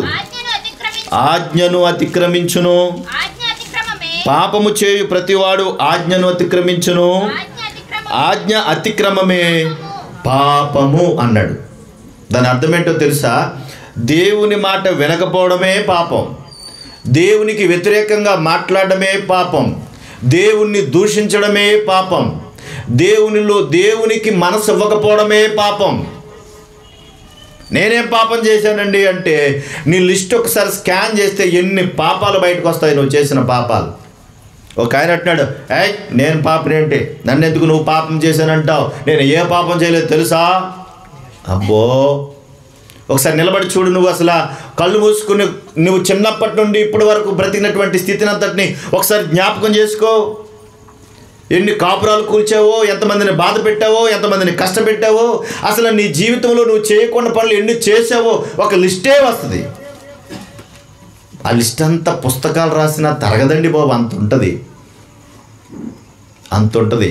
ఆజ్ఞను అతిక్రమించును. పాపము చేయు ప్రతివాడు ఆజ్ఞను అతిక్రమించును. ఆజ్ఞ అతిక్రమమే పాపము అన్నాడు. దాని అర్థం ఏంటో తెలుసా? దేవుని మాట వినకపోవడమే పాపం, దేవునికి వ్యతిరేకంగా మాట్లాడడమే పాపం, దేవుణ్ణి దూషించడమే పాపం, దేవునికి మనసు ఇవ్వకపోవడమే పాపం. నేనేం పాపం చేశానండి అంటే నీ లిస్ట్ ఒకసారి స్కాన్ చేస్తే ఎన్ని పాపాలు బయటకు వస్తాయి నువ్వు చేసిన పాపాలు. ఒక ఆయన అంటున్నాడు, నేను పాపం ఏంటి, నన్ను ఎందుకు నువ్వు పాపం చేశానంటావు, నేను ఏ పాపం చేయలేదు తెలుసా. అబ్బో, ఒకసారి నిలబడి చూడు. నువ్వు అసలు కళ్ళు మూసుకుని నువ్వు చిన్నప్పటి నుండి ఇప్పటి వరకు బ్రతికినటువంటి స్థితిని అంతటిని ఒకసారి జ్ఞాపకం చేసుకో. ఎన్ని కాపురాలు కూల్చావో, ఎంతమందిని బాధ పెట్టావో, ఎంతమందిని కష్టపెట్టావో, అసలు నీ జీవితంలో నువ్వు చేయకుండా పనులు ఎన్ని చేసావో ఒక లిస్టే వస్తుంది. ఆ లిస్ట్ అంతా పుస్తకాలు రాసినా తరగదండి బాబు, అంత ఉంటుంది.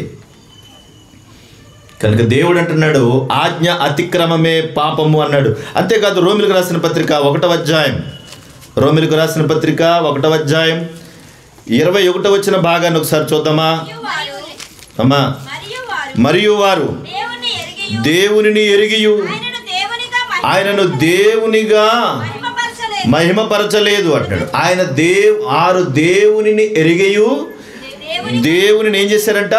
కనుక దేవుడు అంటున్నాడు ఆజ్ఞ అతిక్రమమే పాపము అన్నాడు. అంతేకాదు రోమిలకు రాసిన పత్రిక 1వ అధ్యాయం 21వ వచన భాగాన్ని ఒకసారి చూద్దామా అమ్మా. మరియు వారు దేవునిని ఎరిగియు ఆయనను దేవునిగా మహిమపరచలేదు అంటాడు. వారు దేవునిని ఎరిగియు దేవునిని ఏం చేశారంట?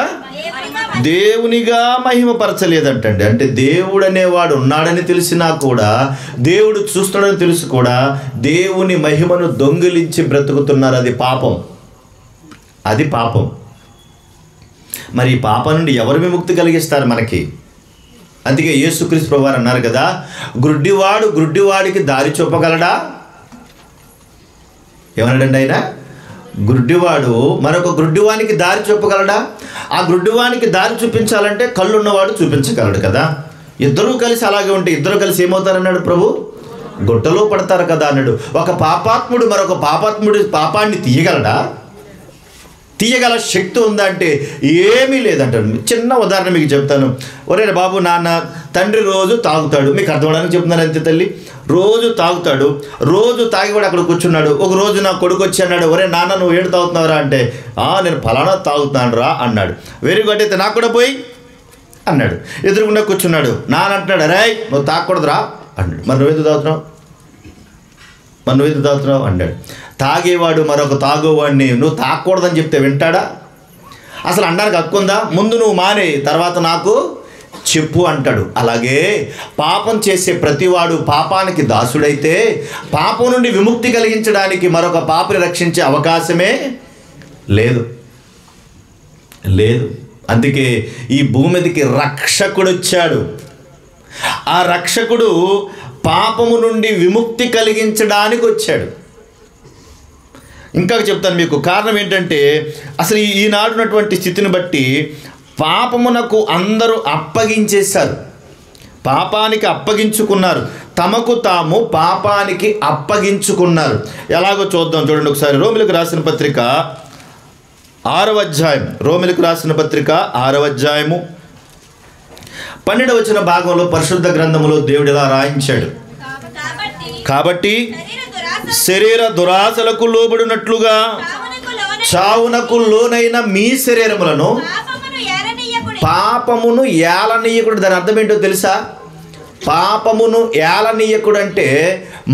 దేవునిగా మహిమపరచలేదంటండి. అంటే దేవుడు అనేవాడు ఉన్నాడని తెలిసినా కూడా, దేవుడు చూస్తున్నాడని తెలుసు కూడా దేవుని మహిమను దొంగిలించి బ్రతుకుతున్నారు. అది పాపం. మరి ఈ పాపం నుండి ఎవరు విముక్తి కలిగిస్తారు మనకి? అందుకే యేసుక్రీస్తు ప్రభువారు అన్నారు కదా, గుడ్డివాడికి దారి చూపగలడా? ఏమన్నాడండి ఆయన? గుడ్డివాడు మరొక గుడ్డివానికి దారి చూపగలడా? ఆ గుడ్డివానికి దారి చూపించాలంటే కళ్ళున్నవాడు చూపించగలడు కదా. ఇద్దరూ కలిసి అలాగే ఉంటే ఇద్దరు కలిసి ఏమవుతారన్నాడు ప్రభు? గుట్టలో పడతారు కదా అన్నాడు. ఒక పాపాత్ముడు మరొక పాపాన్ని తీయగలడా? తీయగల శక్తి ఉందా అంటే ఏమీ లేదంటాడు. చిన్న ఉదాహరణ మీకు చెప్తాను. ఒరే బాబు, నాన్న తండ్రి రోజు తాగుతాడు. మీకు అర్థమవడానికి చెప్తున్నాను అంతే తల్లి. రోజు తాగుతాడు, రోజు తాగివాడు అక్కడ కూర్చున్నాడు. ఒక రోజు నా కొడుకు వచ్చి అన్నాడు, ఒరే నాన్న నువ్వు ఏడు తాగుతున్నావురా అంటే, నేను ఫలానా తాగుతున్నాను రా అన్నాడు. వెరీ గుడ్, అయితే నాకు కూడా పోయి అన్నాడు. ఎదురుకుండా కూర్చున్నాడు. నాన్న అంటున్నాడు, అరే నువ్వు తాగకూడదురా అన్నాడు. మరి నువ్వు ఎందుకు తాగుతున్నావు అన్నాడు. తాగేవాడు మరొక తాగేవాడిని నువ్వు తాగకూడదని చెప్తే వింటాడా? అసలు అనడానికి హక్కు ఉందా? ముందు నువ్వు మానే, తర్వాత నాకు చెప్పు అంటాడు. అలాగే పాపం చేసే ప్రతివాడు పాపానికి దాసుడైతే పాపం నుండి విముక్తి కలిగించడానికి మరొక పాపిని రక్షించే అవకాశమే లేదు. అందుకే ఈ భూమి మీదకి రక్షకుడు వచ్చాడు. ఆ రక్షకుడు పాపము నుండి విముక్తి కలిగించడానికి వచ్చాడు. ఇంకా చెప్తాను మీకు. కారణం ఏంటంటే అసలు ఈనాడు ఉన్నటువంటి స్థితిని బట్టి పాపమునకు అందరూ అప్పగించేశారు, పాపానికి అప్పగించుకున్నారు, తమకు తాము పాపానికి అప్పగించుకున్నారు. ఎలాగో చూద్దాం చూడండి ఒకసారి. రోమిలకు రాసిన పత్రిక 6వ అధ్యాయం 6వ అధ్యాయము 12వ వచన భాగంలో పరిశుద్ధ గ్రంథములో దేవుడు ఇలా రాయించాడు. కాబట్టి శరీర దురాశలకు లోబడినట్లుగా చావునకు లోనైన మీ శరీరములను పాపమును ఏలనీయకుడు. దాని అర్థం ఏంటో తెలుసా? పాపమును ఏలనీయకుడు అంటే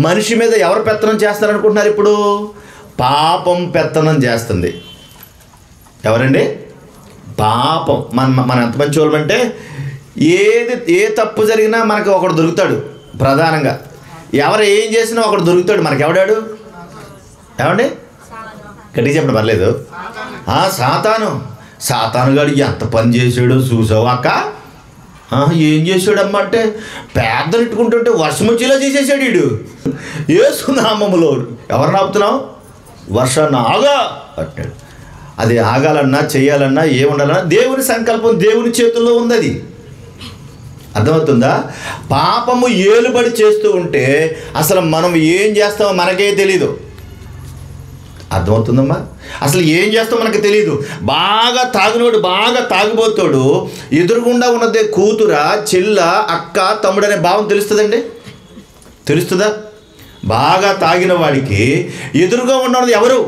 మనిషి మీద ఎవరు పెత్తనం చేస్తారనుకుంటున్నారు? ఇప్పుడు పాపం పెత్తనం చేస్తుంది. ఎవరండి? పాపం. మన ఎంత మంచి వాళ్ళమంటే ఏ తప్పు జరిగినా మనకు ఒకడు దొరుకుతాడు. ప్రధానంగా ఎవరు ఏం చేసినా ఒకడు దొరుకుతాడు మనకి. ఎవడాడు? ఏమండి? గట్టిగా చెప్పండి, పర్లేదు. సాతాను. సాతానుగాడు ఎంత పని చేశాడో చూసావు అక్క. ఏం చేశాడమ్మా అంటే పేదలు ఇట్టుకుంటుంటే వర్షం వచ్చేలా చేసేసాడు వీడు. యేసు నామములో ఎవరిని ఆపుతున్నావు? వర్షాన్ని ఆగా అంటాడు. అది ఆగాలన్నా చేయాలన్నా ఏముండాలన్నా దేవుని సంకల్పం దేవుని చేతుల్లో ఉంది. అది అర్థమవుతుందా? పాపము ఏలుబడి చేస్తూ ఉంటే అసలు మనం ఏం చేస్తామో మనకే తెలీదు. అర్థమవుతుందమ్మా? అసలు ఏం చేస్తామో మనకు తెలియదు. బాగా తాగినోడు, బాగా తాగిపోతాడు, ఎదురుగుండా ఉన్నదే కూతురా, చెల్ల, అక్క, తమ్ముడు అనే భావం తెలుస్తుందండి? తెలుస్తుందా? బాగా తాగిన వాడికి ఎదురుగా ఉన్నది ఎవరు?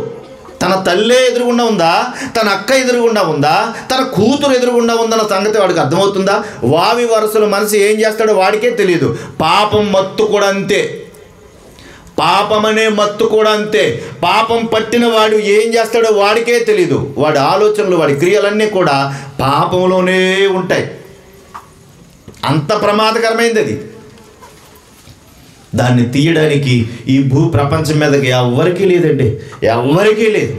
తన తల్లే ఎదురుగుండా ఉందా, తన అక్క ఎదురుగుండా ఉందా, తన కూతురు ఎదురుగుండా ఉందన్న సంగతి వాడికి అర్థమవుతుందా? వావి వరుసలు మనసు ఏం చేస్తాడో వాడికే తెలియదు. పాపం మత్తు కూడా అంతే. పాపం అనే మత్తు కూడా అంతే. పాపం పట్టిన వాడు ఏం చేస్తాడో వాడికే తెలీదు. వాడి ఆలోచనలు, వాడి క్రియలన్నీ కూడా పాపంలోనే ఉంటాయి. అంత ప్రమాదకరమైంది అది. దాన్ని తీయడానికి ఈ భూ ప్రపంచం మీదకి ఎవరికీ లేదండి, ఎవరికీ లేదు,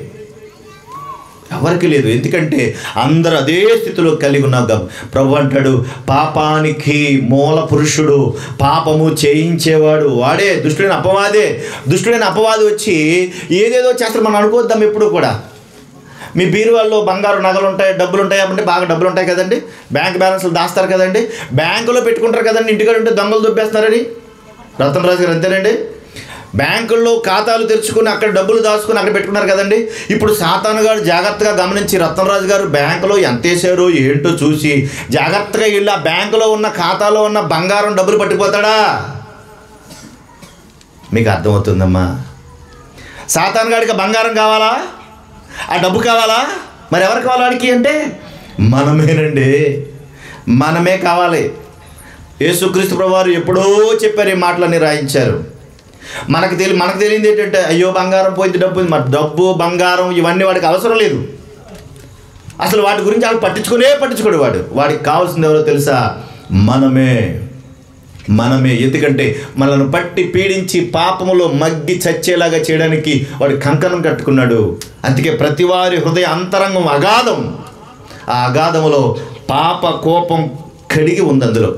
ఎవరికి లేదు. ఎందుకంటే అందరూ అదే స్థితిలో కలిగి ఉన్నాం. ప్రభు అంటాడు, పాపానికి మూల పురుషుడు, పాపము చేయించేవాడు వాడే, దుష్టుడైన అపవాదే. దుష్టుడైన అపవాది వచ్చి ఏదేదో చేస్తారు. మనం అనుకోద్దాం ఎప్పుడు కూడా. మీ బీరువాల్లో బంగారు నగలు ఉంటాయి, డబ్బులు ఉంటాయి అంటే బాగా డబ్బులు ఉంటాయి కదండి, బ్యాంక్ బ్యాలెన్స్లు దాస్తారు కదండి, బ్యాంకులో పెట్టుకుంటారు కదండి. ఇంటికాడ ఉంటే దొంగలు దుబ్బేస్తున్నారని రతన్ రాజు గారు అంతేనండి. బ్యాంకుల్లో ఖాతాలు తెరుచుకుని అక్కడ డబ్బులు దాచుకుని అక్కడ పెట్టుకున్నారు కదండి. ఇప్పుడు సాతాను గారు జాగ్రత్తగా గమనించి రతన్ రాజు గారు బ్యాంకులో ఎంత వేసారో ఏంటో చూసి జాగ్రత్తగా వెళ్ళి ఆ బ్యాంకులో ఉన్న ఖాతాలో ఉన్న బంగారం డబ్బులు పట్టుకుపోతాడా? మీకు అర్థమవుతుందమ్మా? సాతాను గారికి బంగారం కావాలా, ఆ డబ్బు కావాలా? మరి ఎవరు కావాలి వాడికి అంటే మనమేనండి, మనమే కావాలి. యేసుక్రీస్తు ప్రభువారు ఎప్పుడో చెప్పారు, ఈ మాటలన్నీ రాయించారు. మనకు తెలియంది ఏంటంటే అయ్యో బంగారం పోయింది, డబ్బు, మరి డబ్బు బంగారం ఇవన్నీ వాడికి అవసరం లేదు. అసలు వాటి గురించి వాళ్ళు పట్టించుకోడు. వాడికి కావాల్సింది ఎవరో తెలుసా? మనమే. ఎందుకంటే మనల్ని పట్టి పీడించి పాపములో మగ్గి చచ్చేలాగా చేయడానికి వాడు కంకణం కట్టుకున్నాడు. అందుకే ప్రతి వారి హృదయ అంతరంగం అగాధం. ఆ అగాధములో పాప కోపం కడిగి ఉంది. అందులో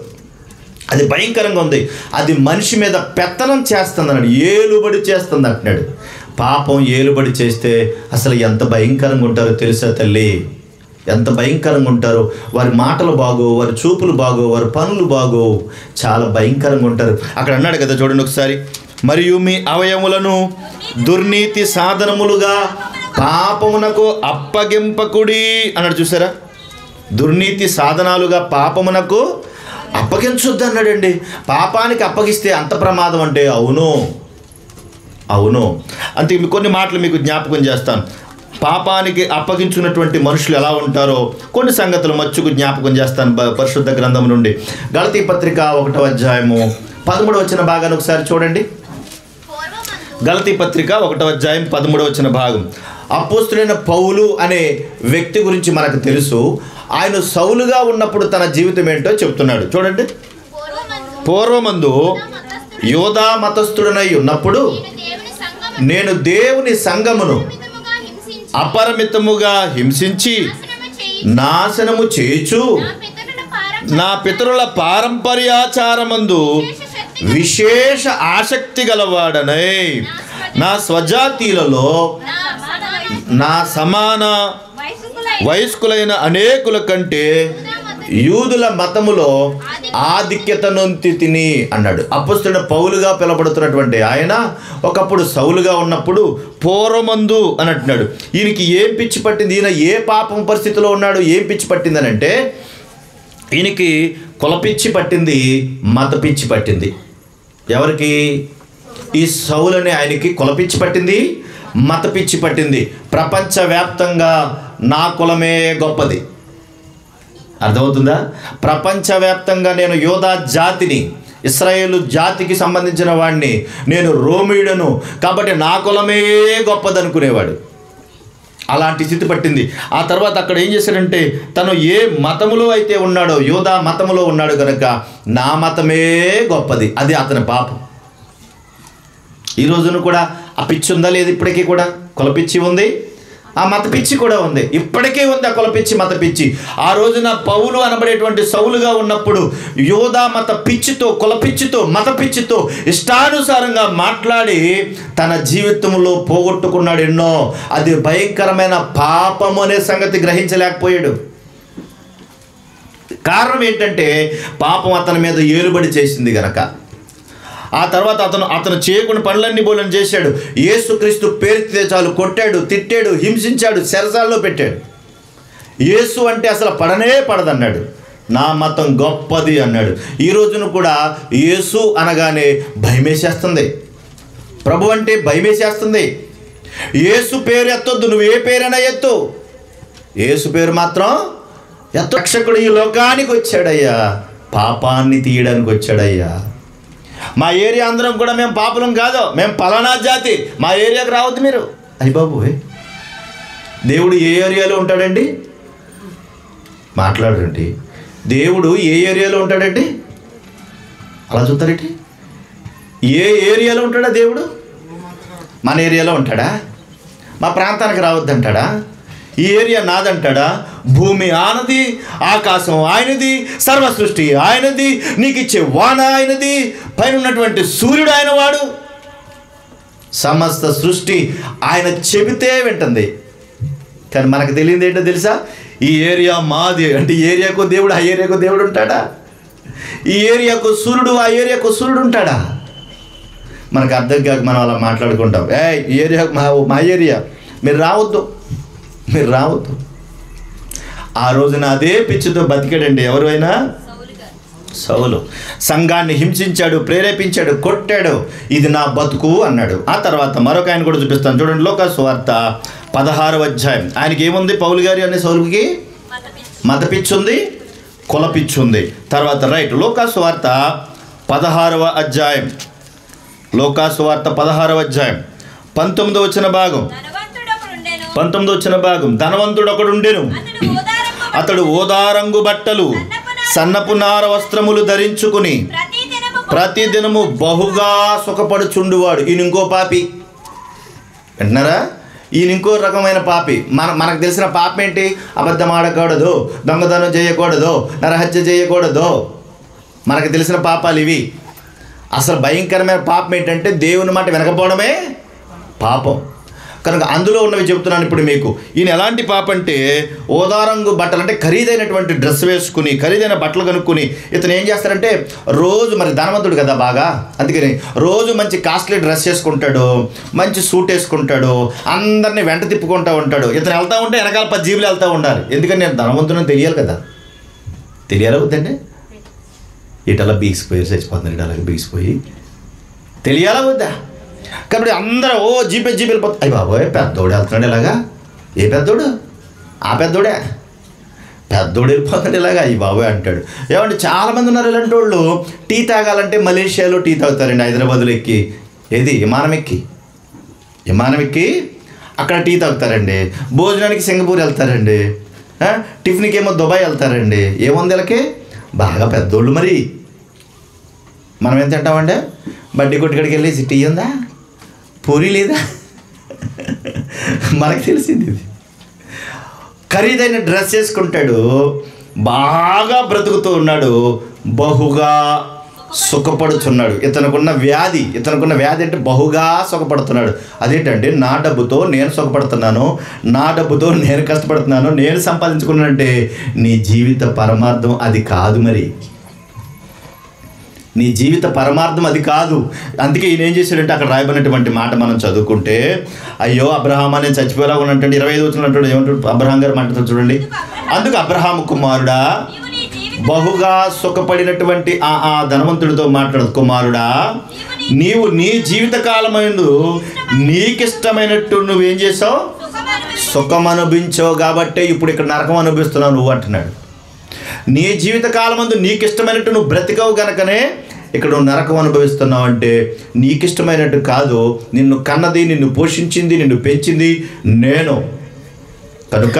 అది భయంకరంగా ఉంది. అది మనిషి మీద పెత్తనం చేస్తుంది అన్నాడు, ఏలుబడి చేస్తుంది అంటున్నాడు. పాపం ఏలుబడి చేస్తే అసలు ఎంత భయంకరంగా ఉంటారో తెలుసా తల్లి? ఎంత భయంకరంగా ఉంటారో. వారి మాటలు బాగో, వారి చూపులు బాగో, వారి పనులు బాగో, చాలా భయంకరంగా ఉంటారు. అక్కడ అన్నాడు కదా, చూడండి ఒకసారి. మరియు మీ అవయములను దుర్నీతి సాధనములుగా పాపమునకు అప్పగింపకుడి అన్నాడు. చూసారా? దుర్నీతి సాధనాలుగా పాపమునకు అప్పగించొద్దు అన్నాడండి. పాపానికి అప్పగిస్తే అంత ప్రమాదం అంటే అవును. అంతే. కొన్ని మాటలు మీకు జ్ఞాపకం చేస్తాను. పాపానికి అప్పగించున్నటువంటి మనుషులు ఎలా ఉంటారో కొన్ని సంగతులు మచ్చుకు జ్ఞాపకం చేస్తాను పరిశుద్ధ గ్రంథం నుండి. గలతీ పత్రిక 1వ అధ్యాయము 13వ వచన భాగాన్ని ఒకసారి చూడండి. గలతీ పత్రిక 1వ అధ్యాయం 13వ వచన భాగం. అపోస్తులైన పౌలు అనే వ్యక్తి గురించి మనకు తెలుసు. ఆయన సౌలుగా ఉన్నప్పుడు తన జీవితం ఏంటో చెప్తున్నాడు. చూడండి. పూర్వమందు యోధా మతస్థుడనై ఉన్నప్పుడు నేను దేవుని సంఘమును అపరిమితముగా హింసించి నాశనము చేయుచు నా పితరుల పారంపర్యాచారమందు విశేష ఆసక్తి గలవాడనై నా స్వజాతీయులలో నా సమాన వయస్కులైన అనేకుల కంటే యూదుల మతములో ఆధిక్యతను తిని అన్నాడు. అపొస్తలుడైన పౌలుగా పిలబడుతున్నటువంటి ఆయన ఒకప్పుడు సౌలుగా ఉన్నప్పుడు పూర్వమందు అని అంటున్నాడు. ఈయనకి ఏం పిచ్చి పట్టింది? ఈయన ఏ పాపం పరిస్థితిలో ఉన్నాడు? ఏం పిచ్చి పట్టిందని అంటే ఈయనకి కులపిచ్చి పట్టింది, మత పిచ్చి పట్టింది. ఎవరికి? ఈ సౌలనే ఆయనకి కులపిచ్చి పట్టింది, మత పిచ్చి పట్టింది. ప్రపంచవ్యాప్తంగా నా కులమే గొప్పది. అర్థమవుతుందా? ప్రపంచవ్యాప్తంగా నేను యోధా జాతిని, ఇశ్రాయేలు జాతికి సంబంధించిన వాడిని, నేను రోమీయుడను కాబట్టి నా కులమే గొప్పది అనుకునేవాడు. అలాంటి స్థితి పట్టింది. ఆ తర్వాత అక్కడ ఏం చేశాడంటే తను ఏ మతములో అయితే ఉన్నాడో, యోధా మతములో ఉన్నాడు కనుక నా మతమే గొప్పది. అది అతని పాపం. ఈ రోజున కూడా ఆ పిచ్చి ఉందా లేదు? ఇప్పటికీ కూడా కులపిచ్చి ఉంది, ఆ మత పిచ్చి కూడా ఉంది, ఇప్పటికే ఉంది ఆ కుల పిచ్చి, మత పిచ్చి. ఆ రోజున పౌలు అనబడేటువంటి సౌలుగా ఉన్నప్పుడు యోధా మత పిచ్చితో, కుల పిచ్చితో, మత పిచ్చితో ఇష్టానుసారంగా మాట్లాడి తన జీవితంలో పోగొట్టుకున్నాడు ఎన్నో. అది భయంకరమైన పాపము అనే సంగతి గ్రహించలేకపోయాడు. కారణం ఏంటంటే పాపం అతని మీద ఏలుబడి చేసింది గనక. ఆ తర్వాత అతను చేయకుండా పనులన్నీ బోలని చేశాడు. యేసుక్రీస్తు పేరుతే చాలు కొట్టాడు, తిట్టాడు, హింసించాడు, చెరసాల్లో పెట్టాడు. యేసు అంటే అసలు పడనే పడదన్నాడు, నా మతం గొప్పది అన్నాడు. ఈ రోజున కూడా యేసు అనగానే భయమేసేస్తుంది, ప్రభు అంటే భయమేసేస్తుంది. యేసు పేరు ఎత్తొద్దు, నువ్వు ఏ పేరైనా ఎత్తు, యేసు పేరు మాత్రం ఎత్తు. రక్షకుడు ఈ లోకానికి వచ్చాడయ్యా, పాపాన్ని తీయడానికి వచ్చాడయ్యా. మా ఏరియా అందరం కూడా మేము పాపులం కాదు, మేము పలానా జాతి, మా ఏరియాకి రావద్దు మీరు. అయ్య బాబు, దేవుడు ఏ ఏరియాలో ఉంటాడండి? మాట్లాడండి. దేవుడు ఏ ఏరియాలో ఉంటాడండి? అలా చూస్తారేంటి? ఏ ఏరియాలో ఉంటాడా దేవుడు? మన ఏరియాలో ఉంటాడా? మా ప్రాంతానికి రావద్దంటాడా? ఈ ఏరియా నాదంటాడా? భూమి ఆయనది, ఆకాశం ఆయనది, సర్వ సృష్టి ఆయనది, నీకు ఇచ్చే వాన ఆయనది, పైన ఉన్నటువంటి సూర్యుడు ఆయన వాడు, సమస్త సృష్టి ఆయన చెబితే వింటుంది. కానీ మనకు తెలియదు ఏంటో తెలుసా? ఈ ఏరియా మాది అంటే ఈ ఏరియాకు దేవుడు, ఆ ఏరియాకు దేవుడు ఉంటాడా? ఈ ఏరియాకు సూర్యుడు, ఆ ఏరియాకు సూర్యుడు ఉంటాడా? మనకు అర్థం కాక మనం అలా మాట్లాడుకుంటాం. ఈ ఏరియా మా ఏరియా, మీరు రావద్దు, మీరు రావద్దు. ఆ రోజున అదే పిచ్చితో బతికాడండి ఎవరైనా. సౌలు సంఘాన్ని హింసించాడు, ప్రేరేపించాడు, కొట్టాడు. ఇది నా బతుకు అన్నాడు. ఆ తర్వాత మరొక ఆయన కూడా చూపిస్తాను చూడండి, లూకా సువార్త 16వ అధ్యాయం. ఆయనకి ఏముంది? పౌలు గారి అనే సౌలుకి మత పిచ్చి ఉంది, కుల పిచ్చి ఉంది. తర్వాత రైట్, లూకా సువార్త 16వ అధ్యాయం, లూకా సువార్త 16వ అధ్యాయం 19వ వచన భాగం. 19వ వచన భాగం. ధనవంతుడు ఒకడుండెను, అతడు ఓదారంగు బట్టలు, సన్నపు నార వస్త్రములు ధరించుకుని ప్రతిదినము బహుగా సుఖపడుచుండువాడు. ఈయన ఇంకో పాపి, వింటున్నారా? ఈయన ఇంకో రకమైన పాపి. మనకు తెలిసిన పాపం ఏంటి? అబద్ధం ఆడకూడదు, దొంగతనం చేయకూడదు, నరహత్య చేయకూడదు. మనకు తెలిసిన పాపాలు ఇవి. అసలు భయంకరమైన పాపం ఏంటంటే దేవుని మాట వినకపోవడమే పాపం. కనుక అందులో ఉన్నవి చెప్తున్నాను ఇప్పుడు మీకు. ఈయన ఎలాంటి పాప అంటే ఓదారంగు బట్టలు, అంటే ఖరీదైనటువంటి డ్రెస్ వేసుకుని, ఖరీదైన బట్టలు కనుక్కొని ఇతను ఏం చేస్తారంటే రోజు, మరి ధనవంతుడు కదా బాగా, అందుకని రోజు మంచి కాస్ట్లీ డ్రెస్ వేసుకుంటాడు, మంచి సూట్ వేసుకుంటాడు, అందరినీ వెంట తిప్పుకుంటూ ఉంటాడు. ఇతను వెళ్తూ ఉంటే వెనకాల 10 జీబులు వెళ్తూ ఉండాలి. ఎందుకని నేను ధనవంతుని తెలియాలి కదా, తెలియాలి వద్దండి. ఇటలా బీగిసిపోయి చచ్చిపోతుంది, ఇటలా బీగిసిపోయి తెలియాలా వద్దా? కాబట్టి అందరూ జీపే వెళ్ళిపోతుంది. అయ్యి బాబోయ్, పెద్దోడు వెళ్తున్నాడు ఇలాగా. ఏ పెద్దోడు? ఆ పెద్దోడే, పెద్దోడు వెళ్ళిపోతున్నాడు ఇలాగా, అయ్యి బాబోయ్ అంటాడు. ఏమంటే చాలామంది ఉన్నారు ఇలాంటి వాళ్ళు. టీ తాగాలంటే మలేషియాలో టీ తాగుతారండి, హైదరాబాద్లో ఎక్కి, ఏది విమానం ఎక్కి అక్కడ టీ తాగుతారండి. భోజనానికి సింగపూర్ వెళ్తారండి, టిఫిన్కి ఏమో దుబాయ్ వెళ్తారండి. ఏముంది వీళ్ళకి? బాగా పెద్దోళ్ళు. మరి మనం ఏం తింటామంటే బడ్డీ కొట్టుకడికి వెళ్ళి టీ ఉందా, పూరి లేదా, మనకు తెలిసింది ఇది. ఖరీదైన డ్రెస్ వేసుకుంటాడు, బాగా బ్రతుకుతూ ఉన్నాడు, బహుగా సుఖపడుతున్నాడు. ఇతనుకున్న వ్యాధి అంటే బహుగా సుఖపడుతున్నాడు. అదేంటంటే నా డబ్బుతో నేను సుఖపడుతున్నాను, నా డబ్బుతో నేను కష్టపడుతున్నాను, నేను సంపాదించుకున్నానంటే నీ జీవిత పరమార్థం అది కాదు. మరి నీ జీవిత పరమార్థం అది కాదు. అందుకే ఈయన ఏం చేశాడంటే అక్కడ రాయబడినటువంటి మాట మనం చదువుకుంటే, అయ్యో అబ్రహామా నేను చచ్చిపోయేలా ఉన్నట్టు 25 వచనంలో అంటాడు. ఏమంటాడు అబ్రహాం గారు మాట్లాడుతారు చూడండి. అందుకు అబ్రహాము కుమారుడా, బహుగా సుఖపడినటువంటి ఆ ధనవంతుడితో మాట్లాడు, కుమారుడా నీవు నీ జీవిత కాలమందు నీకిష్టమైనట్టు నువ్వేం చేసావు? సుఖం అనుభవించావు. కాబట్టే ఇప్పుడు ఇక్కడ నరకం అనుభవిస్తున్నావు నువ్వు అంటున్నాడు. నీ జీవితకాలమందు నీకు ఇష్టమైనట్టు నువ్వు బ్రతికవు గనకనే ఇక్కడ నువ్వు నరకం అనుభవిస్తున్నావు. అంటే నీకు ఇష్టమైనట్టు కాదు, నిన్ను కన్నది, నిన్ను పోషించింది, నిన్ను పెంచింది నేను. కనుక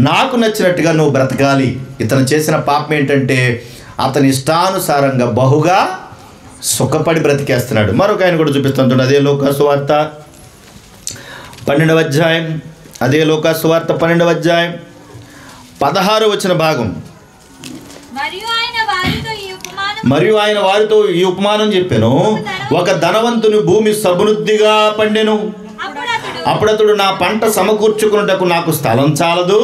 నాకు నచ్చినట్టుగా నువ్వు బ్రతకాలి. ఇతను చేసిన పాపం ఏంటంటే అతని ఇష్టానుసారంగా బహుగా సుఖపడి బ్రతికేస్తున్నాడు. మరొక ఆయన కూడా చూపిస్తుంటాడు. అదే లూకా సువార్త 12వ అధ్యాయం అదే లూకాసు వార్త 12వ అధ్యాయం 16వ వచన భాగం. మరియు ఆయన వారితో ఈ ఉపమానం చెప్పెను. ఒక ధనవంతుని భూమి సమృద్ధిగా పండెను. అప్పుడు అతడు, నా పంట సమకూర్చుకున్నటకు నాకు స్థలం చాలదు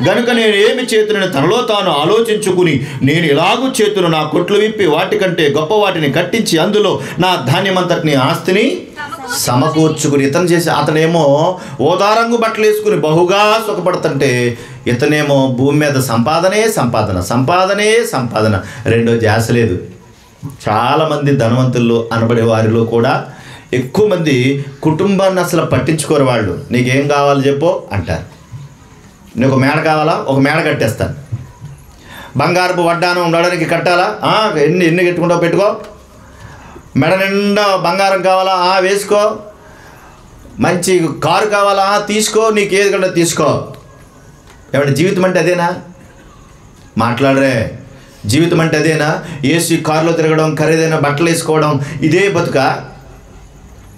గనుక నేను ఏమి చేతునని తనలో తాను ఆలోచించుకుని, నేను ఇలాగూ చేతును, నా కొట్లు విప్పి వాటికంటే గొప్ప వాటిని కట్టించి అందులో నా ధాన్యమంతటిని ఆస్తిని సమకూర్చుకుని. అతనేమో ఓదారంగు బట్టలు వేసుకుని బహుగా సుఖపడుతుంటే, ఇతనేమో భూమి మీద సంపాదనే సంపాదన, సంపాదనే సంపాదన, రెండో ధ్యాస లేదు. చాలామంది ధనవంతులు అనబడే వారిలో కూడా ఎక్కువ మంది కుటుంబాన్ని అసలు పట్టించుకోరు. వాళ్ళు నీకేం కావాలి చెప్పు అంటారు. నీకు మేడ కావాలా, ఒక మేడ కట్టేస్తాను. బంగారపు వడ్డానం ఉండడానికి కట్టాలా, ఎన్ని కట్టుకుంటావు పెట్టుకో. మెడ నిండా బంగారం కావాలా, వేసుకో. మంచి కారు కావాలా, తీసుకో. నీకు ఏది కంటే తీసుకో. ఏమంటే జీవితం అంటే అదేనా? మాట్లాడరే. జీవితం అంటే అదేనా? ఏసీ కారులో తిరగడం, ఖరీదైన బట్టలు వేసుకోవడం, ఇదే బతుక?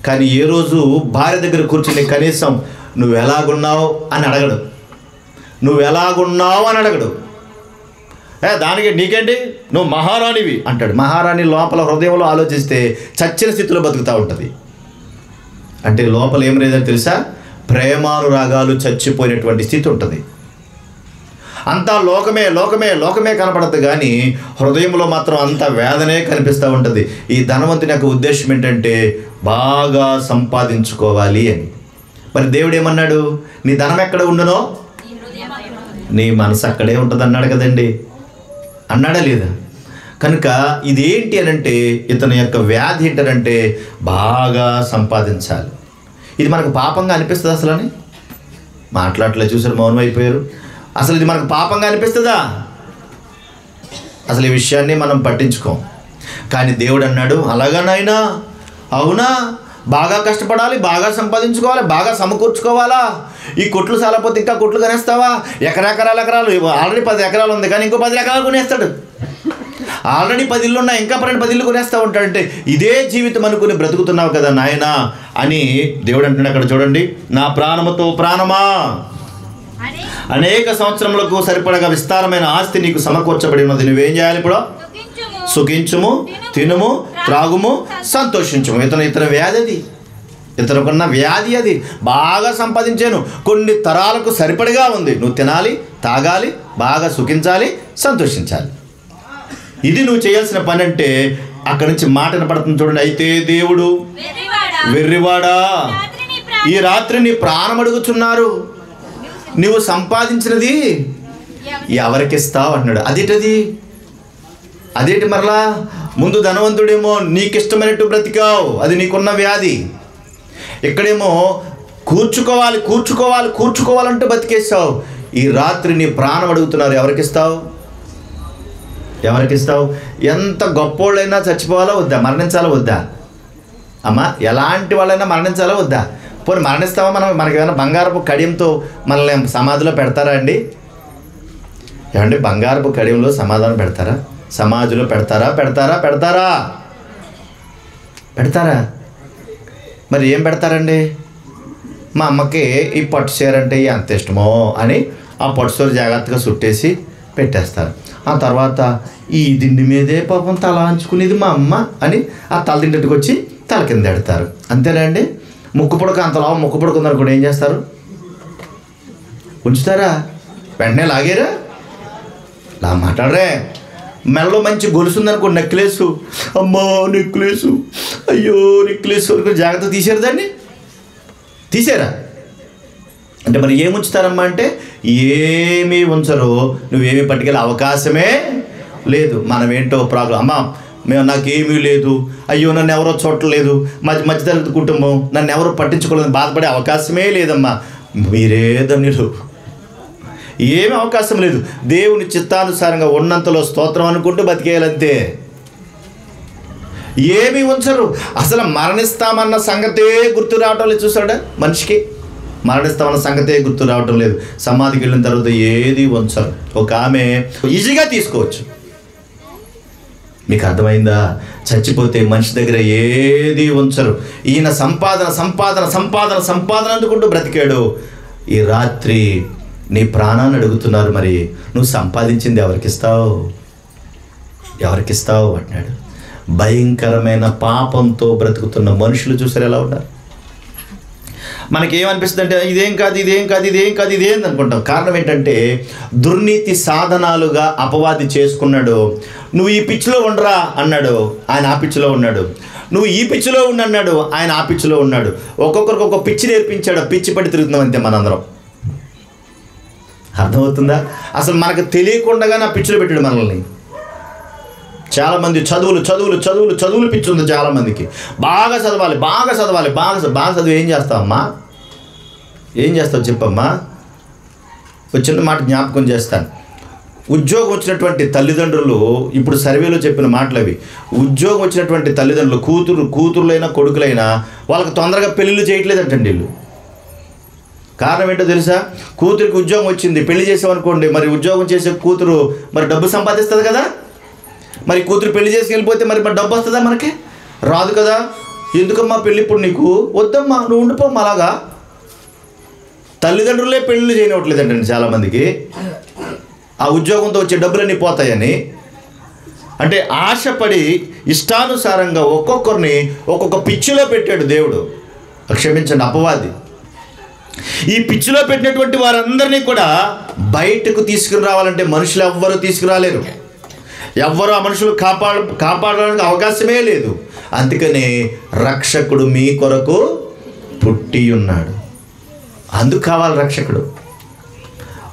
కానీ ఏ రోజు భార్య దగ్గర కూర్చుని కనీసం నువ్వు ఎలాగున్నావు అని అడగడు. నువ్వు ఎలాగున్నావు అని అడగడు. దానికి నీకేంటి, నువ్వు మహారాణివి అంటాడు. మహారాణి లోపల హృదయంలో ఆలోచిస్తే చచ్చిన స్థితిలో బతుకుతూ ఉంటుంది. అంటే లోపల ఏం లేదని తెలుసా? ప్రేమానురాగాలు చచ్చిపోయినటువంటి స్థితి ఉంటుంది. అంతా లోకమే లోకమే లోకమే కనపడదు, కానీ హృదయంలో మాత్రం అంత వేదనే కనిపిస్తూ ఉంటుంది. ఈ ధనవంతుని యొక్క ఉద్దేశం ఏంటంటే బాగా సంపాదించుకోవాలి అని. మరి దేవుడు ఏమన్నాడు? నీ ధనం ఎక్కడ ఉండునో నీ మనసు అక్కడే ఉంటుంది అన్నాడు కదండి. అన్నాడా లేదా? కనుక ఇదేంటి అనంటే, ఇతని యొక్క వ్యాధి ఏంటనంటే బాగా సంపాదించాలి. ఇది మనకు పాపంగా అనిపిస్తుంది అసలు అని మాట్లాడలే. చూసారు, మౌనం అయిపోయారు. అసలు ఇది మనకు పాపంగా అనిపిస్తుందా? అసలు ఈ విషయాన్ని మనం పట్టించుకోం. కానీ దేవుడు అన్నాడు, అలాగా నాయనా, అవునా, బాగా కష్టపడాలి, బాగా సంపాదించుకోవాలి, బాగా సమకూర్చుకోవాలా. ఈ కొట్లు చాలపోతే ఇంకా కొట్లు కొనేస్తావా? ఎకరాలు ఆల్రెడీ 10 ఎకరాలు ఉంది, కానీ ఇంకో 10 ఎకరాలు కొనేస్తాడు. ఆల్రెడీ 10 ఇళ్ళు ఉన్నాయి, ఇంకా 10 ఇళ్ళు కొనేస్తా ఉంటాడంటే ఇదే జీవితం అనుకుని బ్రతుకుతున్నావు కదా నాయనా అని దేవుడు అంటున్నాడు. అక్కడ చూడండి, నా ప్రాణముతో ప్రాణమా, అనేక సంవత్సరములకు సరిపడగా విస్తారమైన ఆస్తి నీకు సమకూర్చబడి ఉన్నది. నువ్వేం చేయాలి? ఇప్పుడు సుఖించుము, తినుము, త్రాగుము, సంతోషించుము. ఇతర వ్యాధి అది, ఇతరుకున్న వ్యాధి అది. బాగా సంపాదించాను, కొన్ని తరాలకు సరిపడిగా ఉంది. నువ్వు తినాలి, తాగాలి, బాగా సుఖించాలి, సంతోషించాలి. ఇది నువ్వు చేయాల్సిన పని. అంటే అక్కడి నుంచి మాట వినపడుతుంది చూడండి. అయితే దేవుడు, వెర్రివాడా, ఈ రాత్రి నీ ప్రాణం అడుగుచున్నారు, నువ్వు సంపాదించినది ఎవరికిస్తావు అన్నాడు. అదేంటి మరలా? ముందు ధనవంతుడేమో నీకిష్టమైనట్టు బ్రతికావు, అది నీకున్న వ్యాధి. ఇక్కడేమో కూర్చుకోవాలంటూ బతికేస్తావు. ఈ రాత్రి నీ ప్రాణం అడుగుతున్నారు, ఎవరికిస్తావు? ఎంత గొప్పోళ్ళైనా చచ్చిపోవాలా వద్దా? మరణించాలా వద్దా? అమ్మా, ఎలాంటి వాళ్ళైనా మరణించాలా వద్దా? పోనీ మరణిస్తావా? మనకి ఏమైనా బంగారపు కడియంతో మనల్ని సమాధిలో పెడతారా అండి? ఏమండి, బంగారపు కడియంలో సమాధానం పెడతారా? సమాధిలో పెడతారా? మరి ఏం పెడతారండి? మా అమ్మకి ఈ పట్టు చీర అంటే ఎంత ఇష్టమో అని ఆ పట్టు చీర జాగ్రత్తగా చుట్టేసి పెట్టేస్తారు. ఆ తర్వాత ఈ దిండి మీదే పాపం తల అంచుకునేది మా అమ్మ అని ఆ తలదింటికి వచ్చి తల కింద పెడతారు. అంతేనా అండి? ముక్కు పుడక అంతలా ముక్కు పుడక ఉందనుకోండి, ఏం చేస్తారు? ఉంచుతారా? వెంటనే లాగేరా? మాట్లాడరే. మెడలో మంచి గొలుసు ఉందనుకోండి, నెక్లెసు, అమ్మా నెక్లెసు, అయ్యో నెక్లెస్ అనుకుని జాగ్రత్త తీసారు. దాన్ని తీసారా? అంటే మరి ఏమి ఉంచుతారమ్మా అంటే ఏమీ ఉంచరు. నువ్వేమీ పట్టుకెళ్ళే అవకాశమే లేదు. మనం ఏంటో ప్రాబ్లం, అమ్మా నాకేమీ లేదు, అయ్యో నన్ను ఎవరో చూడలేదు, మధ్యతరగతి కుటుంబం, నన్ను ఎవరో పట్టించుకోలేదు, బాధపడే అవకాశమే లేదమ్మా. మీరే ధన్యులు. ఏమీ అవకాశం లేదు. దేవుని చిత్తానుసారంగా ఉన్నంతలో స్తోత్రం అనుకుంటూ బతికేయాలంతే. ఏమీ ఉంచరు. అసలు మరణిస్తామన్న సంగతే గుర్తు రావటం లేదు. చూసాడా, మనిషికి మరణిస్తామన్న సంగతే గుర్తు రావటం లేదు. సమాధికి వెళ్ళిన తర్వాత ఏది ఉంచరు. ఒక ఆమె ఈజీగా తీసుకోవచ్చు. మీకు అర్థమైందా? చచ్చిపోతే మనిషి దగ్గర ఏది ఉంచరు. ఈయన సంపాదన అందుకుంటూ బ్రతికాడు. ఈ రాత్రి నీ ప్రాణాన్ని అడుగుతున్నారు, మరి నువ్వు సంపాదించింది ఎవరికిస్తావు అంటున్నాడు. భయంకరమైన పాపంతో బ్రతుకుతున్న మనుషులు చూసారు ఎలా ఉన్నారు. మనకేమనిపిస్తుంది అంటే ఇదేం కాదు అనుకుంటాం. కారణం ఏంటంటే దుర్నీతి సాధనాలుగా అపవాది చేసుకున్నాడు. నువ్వు ఈ పిచ్చిలో ఉండరా అన్నాడు, ఆయన ఆ పిచ్చిలో ఉన్నాడు. నువ్వు ఈ పిచ్చిలో ఉండన్నాడు, ఆయన ఆ పిచ్చిలో ఉన్నాడు. ఒక్కొక్కరికి ఒక్కొక్క పిచ్చి నేర్పించాడు. పిచ్చి పడి తిరుగుతున్నాం అంతే మనందరం. అర్థమవుతుందా? అసలు మనకు తెలియకుండా నా పిచ్చిలో పెట్టాడు మనల్ని. చాలామంది చదువులు పిచ్చి ఉంది చాలామందికి. బాగా చదివి ఏం చేస్తావమ్మా? ఏం చేస్తావు చెప్పమ్మా? ఒక చిన్న మాట జ్ఞాపకం చేస్తాను. ఉద్యోగం వచ్చినటువంటి తల్లిదండ్రులు, ఇప్పుడు సర్వేలో చెప్పిన మాటలు అవి. ఉద్యోగం వచ్చినటువంటి తల్లిదండ్రులు కూతురులైనా కొడుకులైనా వాళ్ళకి తొందరగా పెళ్ళిళ్ళు చేయట్లేదంటండి వీళ్ళు. కారణం ఏంటో తెలుసా? కూతురికి ఉద్యోగం వచ్చింది, పెళ్లి చేసామనుకోండి, మరి ఉద్యోగం చేసే కూతురు మరి డబ్బు సంపాదిస్తుంది కదా. మరి కూతురు పెళ్లి చేసి వెళ్ళిపోతే మరి డబ్బు వస్తుందా? మనకి రాదు కదా. ఎందుకమ్మా పెళ్ళి ఇప్పుడు నీకు? వద్దమ్మా, నువ్వు ఉండిపోమ్మా. అలాగా తల్లిదండ్రులే పెళ్ళిళ్ళు చేయనివ్వట్లేదంటండి చాలామందికి. ఆ ఉద్యోగంతో వచ్చే డబ్బులన్నీ పోతాయని. అంటే ఆశపడి ఇష్టానుసారంగా ఒక్కొక్కరిని ఒక్కొక్క పిచ్చిలో పెట్టాడు దేవుడు. క్షమించండి, అపవాది. ఈ పిచ్చిలో పెట్టినటువంటి వారందరినీ కూడా బయటకు తీసుకుని రావాలంటే మనుషులు ఎవ్వరూ తీసుకురాలేరు. ఎవ్వరూ ఆ మనుషులు కాపాడడానికి అవకాశమే లేదు. అందుకనే రక్షకుడు మీ కొరకు పుట్టి ఉన్నాడు. అందుకు కావాలి రక్షకుడు.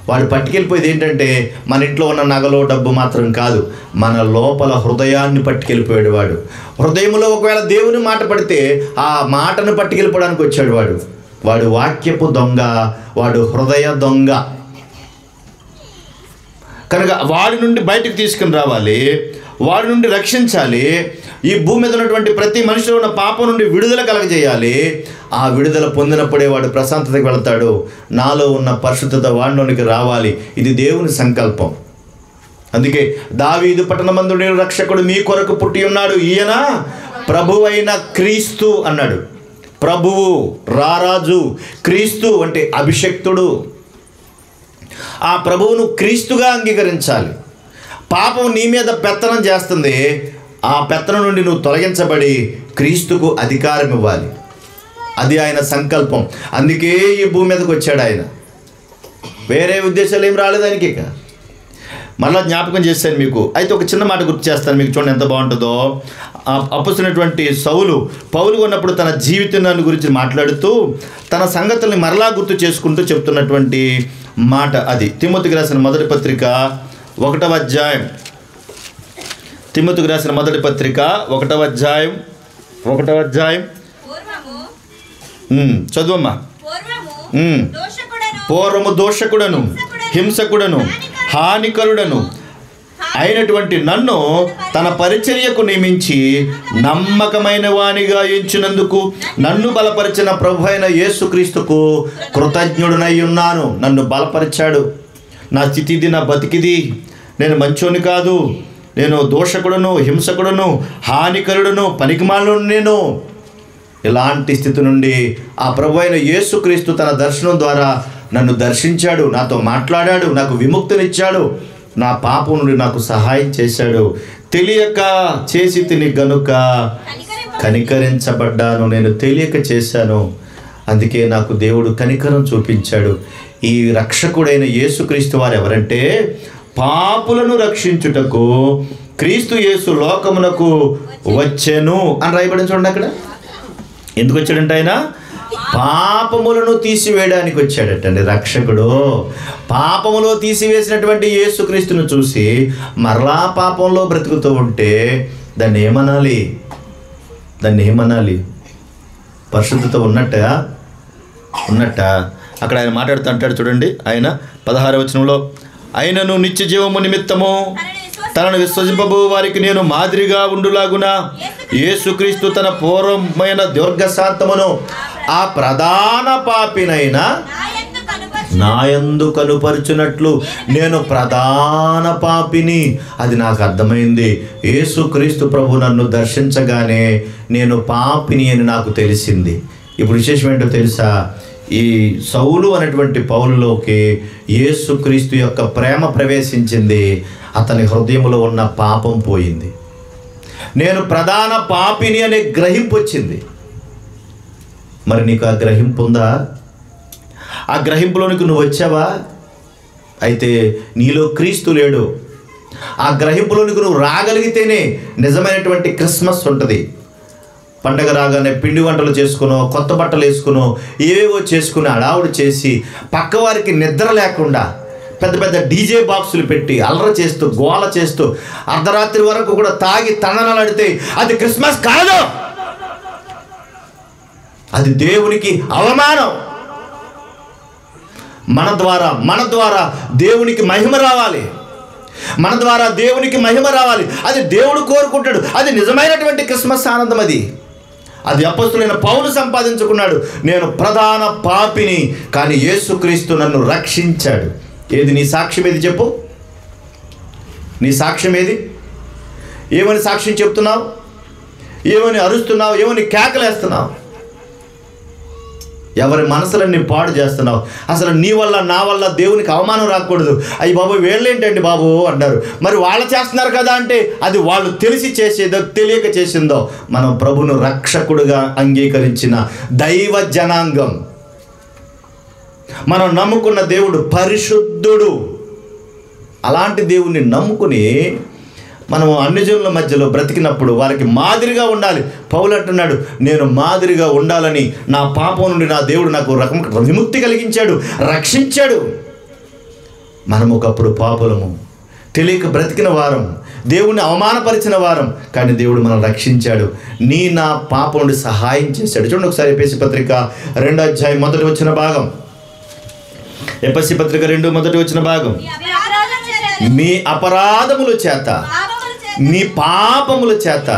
వాడు పట్టుకెళ్ళిపోయేది ఏంటంటే మన ఇంట్లో ఉన్న నగలో డబ్బు మాత్రం కాదు, మన లోపల హృదయాన్ని పట్టుకెళ్ళిపోయాడు వాడు. హృదయంలో ఒకవేళ దేవుని మాట పడితే ఆ మాటను పట్టుకెళ్ళిపోవడానికి వచ్చాడు వాడు. వాడు వాక్యపు దొంగ, వాడు హృదయ దొంగ. కనుక వాడి నుండి బయటకు తీసుకుని రావాలి, వాడి నుండి రక్షించాలి. ఈ భూమి మీద ఉన్నటువంటి ప్రతి మనిషిలో ఉన్న పాపం నుండి విడుదల కలగజేయాలి. ఆ విడుదల పొందినప్పుడే వాడు ప్రశాంతతకి వెళతాడు. నాలో ఉన్న పరిశుద్ధత వాడిలోనికి రావాలి. ఇది దేవుని సంకల్పం. అందుకే దావీదు పట్టణమందుడి రక్షకుడు మీ కొరకు పుట్టి ఉన్నాడు, ఈయన ప్రభువైన క్రీస్తు అన్నాడు. ప్రభువు, రారాజు, క్రీస్తు అంటే అభిషక్తుడు. ఆ ప్రభువును క్రీస్తుగా అంగీకరించాలి. పాపం నీ మీద పెత్తనం చేస్తుంది, ఆ పెత్తనం నుండి నువ్వు తొలగించబడి క్రీస్తుకు అధికారం ఇవ్వాలి. అది ఆయన సంకల్పం. అందుకే ఈ భూమి మీదకి వచ్చాడు ఆయన. వేరే ఉద్దేశాలు ఏం రాలేదు ఆయనకి. ఇక మళ్ళీ జ్ఞాపకం చేశాను మీకు. అయితే ఒక చిన్న మాట గుర్తు చేస్తాను మీకు, చూడండి ఎంత బాగుంటుందో. అపొస్తలుడైనటువంటి పౌలు ఉన్నప్పుడు తన జీవితాన్ని గురించి మాట్లాడుతూ తన సంగతుల్ని మరలా గుర్తు చేసుకుంటూ చెప్తున్నటువంటి మాట అది. తిమోతికి రాసిన మొదటి పత్రిక 1వ అధ్యాయం. తిమోతికి రాసిన మొదటి పత్రిక 1వ అధ్యాయం. చదువమ్మా. పూర్వము దోషకుడను, హింసకుడను, హానికరుడను అయినటువంటి నన్ను తన పరిచర్యకు నియమించి నమ్మకమైన వానిగా ఎంచినందుకు నన్ను బలపరిచిన ప్రభువైన యేసుక్రీస్తుకు కృతజ్ఞుడనై ఉన్నాను. నన్ను బలపరిచాడు. నా స్థితిది, నా బతికిది. నేను మంచోని కాదు, నేను దోషకుడును, హింసకుడును, హానికరుడును, పనికిమాలను. నేను ఇలాంటి స్థితి నుండి ఆ ప్రభువైన యేసుక్రీస్తు తన దర్శనం ద్వారా నన్ను దర్శించాడు, నాతో మాట్లాడాడు, నాకు విముక్తినిచ్చాడు, నా పాపం నుండి నాకు సహాయం చేశాడు. తెలియక చేసి తిని గనుక కనికరించబడ్డాను. నేను తెలియక చేశాను, అందుకే నాకు దేవుడు కనికరం చూపించాడు. ఈ రక్షకుడైన యేసుక్రీస్తు వారు ఎవరంటే పాపులను రక్షించుటకు క్రీస్తు యేసు లోకమునకు వచ్చెను అని రాయబడింది. చూడండి అక్కడ. ఎందుకు వచ్చాడంటే ఆయన పాపములను తీసివేయడానికి వచ్చాడటండి రక్షకుడు. పాపములో తీసివేసినటువంటి యేసుక్రీస్తును చూసి మరలా పాపంలో బ్రతుకుతూ ఉంటే దాన్ని ఏమనాలి? పరిశుద్ధత ఉన్నట్ట. అక్కడ ఆయన మాట్లాడుతూ అంటాడు చూడండి. ఆయన 16వ వచనంలో, ఆయనను నిత్య జీవము నిమిత్తము తనను విశ్వసింపబో వారికి నేను మాదిరిగా ఉండులాగున యేసుక్రీస్తు తన పూర్వమైన దీర్ఘశాంతమును ఆ ప్రధాన పాపినైనా నాయందు కనుపరుచున్నట్లు నేను ప్రధాన పాపిని. అది నాకు అర్థమైంది. యేసుక్రీస్తు ప్రభు నన్ను దర్శించగానే నేను పాపిని అని నాకు తెలిసింది. ఇప్పుడు విశేషం ఏంటో తెలుసా? ఈ సౌలు అనేటువంటి పౌలులోకి యేసుక్రీస్తు యొక్క ప్రేమ ప్రవేశించింది. అతని హృదయంలో ఉన్న పాపం పోయింది. నేను ప్రధాన పాపిని అనే గ్రహింపు వచ్చింది. మరి నీకు ఆ గ్రహింపు ఉందా? ఆ గ్రహింపులోనికి నువ్వు వచ్చావా? అయితే నీలో క్రీస్తు లేడు. ఆ గ్రహింపులోనికి నువ్వు రాగలిగితేనే నిజమైనటువంటి క్రిస్మస్ ఉంటుంది. పండగ రాగానే పిండి వంటలు చేసుకునో, కొత్త బట్టలు వేసుకునో, ఏవేవో చేసుకుని హడావుడి చేసి పక్కవారికి నిద్ర లేకుండా పెద్ద పెద్ద డీజే బాక్సులు పెట్టి అల్లరి చేస్తూ గోల చేస్తూ అర్ధరాత్రి వరకు కూడా తాగి తండనలాడితే అది క్రిస్మస్ కాదు. అది దేవునికి అవమానం. మన ద్వారా దేవునికి మహిమ రావాలి. మన ద్వారా దేవునికి మహిమ రావాలి. అది దేవుడు కోరుకుంటాడు. అది నిజమైనటువంటి క్రిస్మస్ ఆనందం. అది అపొస్తలుడైన పౌలు సంపాదించుకున్నాడు. నేను ప్రధాన పాపిని, కానీ యేసుక్రీస్తు నన్ను రక్షించాడు. ఏది నీ సాక్ష్యం? ఏది చెప్పు? నీ సాక్ష్యం ఏది? ఏమని సాక్ష్యం చెప్తున్నావు? ఏమని అరుస్తున్నావు? ఏమని కేకలేస్తున్నావు? ఎవరి మనసులన్నీ పాడు చేస్తున్నావు? అసలు నీ వల్ల నా వల్ల దేవునికి అవమానం రాకూడదు. అయ్యి బాబు వీళ్ళేంటండి బాబు అంటారు. మరి వాళ్ళు చేస్తున్నారు కదా అంటే అది వాళ్ళు తెలిసి చేసేదో తెలియక చేసిందో. మనం ప్రభును రక్షకుడుగా అంగీకరించిన దైవ జనాంగం. మనం నమ్ముకున్న దేవుడు పరిశుద్ధుడు. అలాంటి దేవుణ్ణి నమ్ముకుని మనం అన్ని జనుల మధ్యలో బ్రతికినప్పుడు వారికి మాదిరిగా ఉండాలి. పౌలు అంటున్నాడు, నేను మాదిరిగా ఉండాలని నా పాపం నుండి నా దేవుడు నాకు విముక్తి కలిగించాడు, రక్షించాడు. మనం ఒకప్పుడు పాపులము, తెలియక బ్రతికిన వారం, దేవుణ్ణి అవమానపరిచిన వారం, కానీ దేవుడు మనం రక్షించాడు. నా పాపం నుండి సహాయం చేశాడు. చూడండి ఒకసారి ఎఫెసీ పత్రిక 2వ అధ్యాయం 1వ వచన భాగం. ఎఫెసీ పత్రిక 2:1 వచన భాగం. మీ అపరాధముల చేత, మీ పాపముల చేత